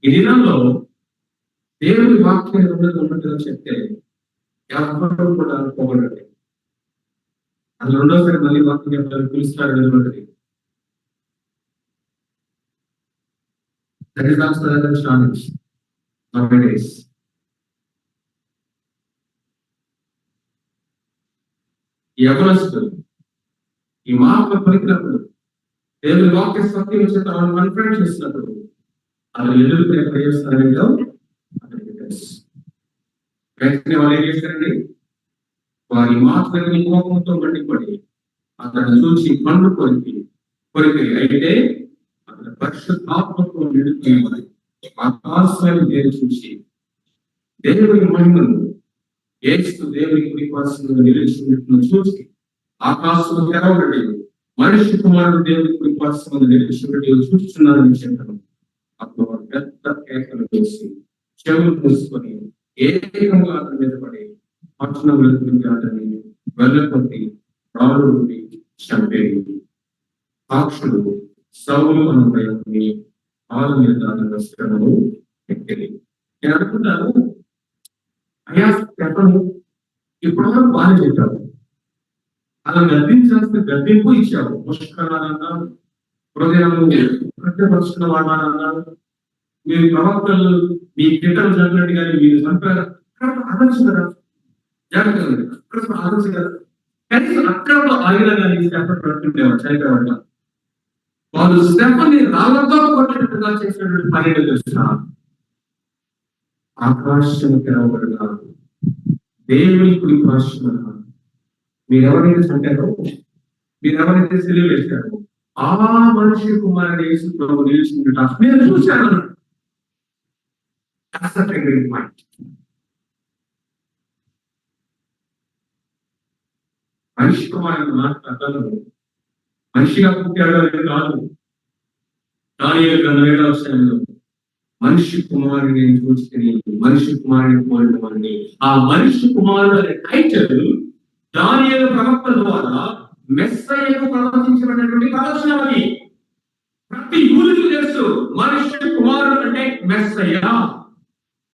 ఈ దినంలో దేవుడి వాక్యం ఉన్నట్టుగా చెప్తే ఎవరు కూడా పోగొట్టండి. అది రెండోసారి మళ్ళీ వాక్యం చెప్తారు, పిలుస్తారు నిలబడి. That is also another challenge nowadays. యవనస్తులు ఈ మార్గం పలికినప్పుడు, దేవుని వాక్య సత్యం చేత మనం కన్ఫరెన్స్ చేసినప్పుడు అది ఎదుర్కొనే ప్రయోజనాలు వెంటనే వాళ్ళు ఏం చేస్తారండి? వారి మాటలని కోపంతో మండిపడి అతను చూసి పండు కొరికి అయితే అతను పరిశుద్ధాత్మతో నిండుకునేవాడు. ఆకాశాన్ని దేవుడు చూసి దేవుని మహిమను యేసు దేవుని కుడిపార్శ్వమున నిలిచినట్టును చూసి ఆకాశము తెరవబడి మనిషి కుమారుడు దేవుని కుడిపార్శ్వమున నిలిచినట్టు చూస్తున్నారని చెప్పాను. అప్పుడు పెద్ద కేకలు వేసి చెవులు మూసుకొని ఏకంగా అతని మీద పడి పట్టణంలోకి అతన్ని వెళ్ళకొట్టి రాళ్ళు ఉండి చంపేది. సాక్షులు సౌలు అనుభయాన్ని ఆరు మీద వస్త్రము ఎక్కింది. నేను అనుకుంటాను, అయ్యా చెప్పను, ఇప్పుడు బాగా చెప్పావు, అలా గద్దించాల్సిన గద్దింపు ఇచ్చావు. పుష్కరాలన్నా హృదయాలు కట్టపరుచుకున్న వాడాలన్నారు. మీరు ప్రవక్తలు మీ గిట్టలు చంపినట్టు కానీ మీరు చంపారు అనొచ్చు కదా, జాగ్రత్త అక్కడ అనొచ్చు కదా. కనీసం అక్కడ ఆగిన కానీ స్టెఫన్ పడుతుండేవాడు, చనిపోయేవాడు. వాళ్ళు స్టెఫన్ని రాళ్లతో కొట్టేట్టుగా చేసినటువంటి పని తెలుసిన ఆకాశం తెరవబడిన దేవుని కుడి పార్శ్వమున మీరెవరైతే చంపారో, మీరెవరైతే సిలువ వేశారో ఆ మనిషి కుమారుడు యేసు ప్రభు నిలిచిందట నేను చూశాను. మనిషి కుమారుడు మాట్లాడతాను, మనిషిగా పుట్టాడు కాదు. దానియేలు గ్రంథం 7వ అధ్యాయంలో మనిషి కుమారుడిని చూసి మనిషి కుమారుడిని పోలినవాడిని, ఆ మనిషి కుమారుడు అనే టైటిల్ దానియేలు ప్రవక్త ద్వారా మెస్సయ్యకు ప్రవచించబడినటువంటి ప్రవచనం. అది ప్రతి యూదుకు తెలుసు, మనిషి కుమారుడు అంటే మెస్సయ్య.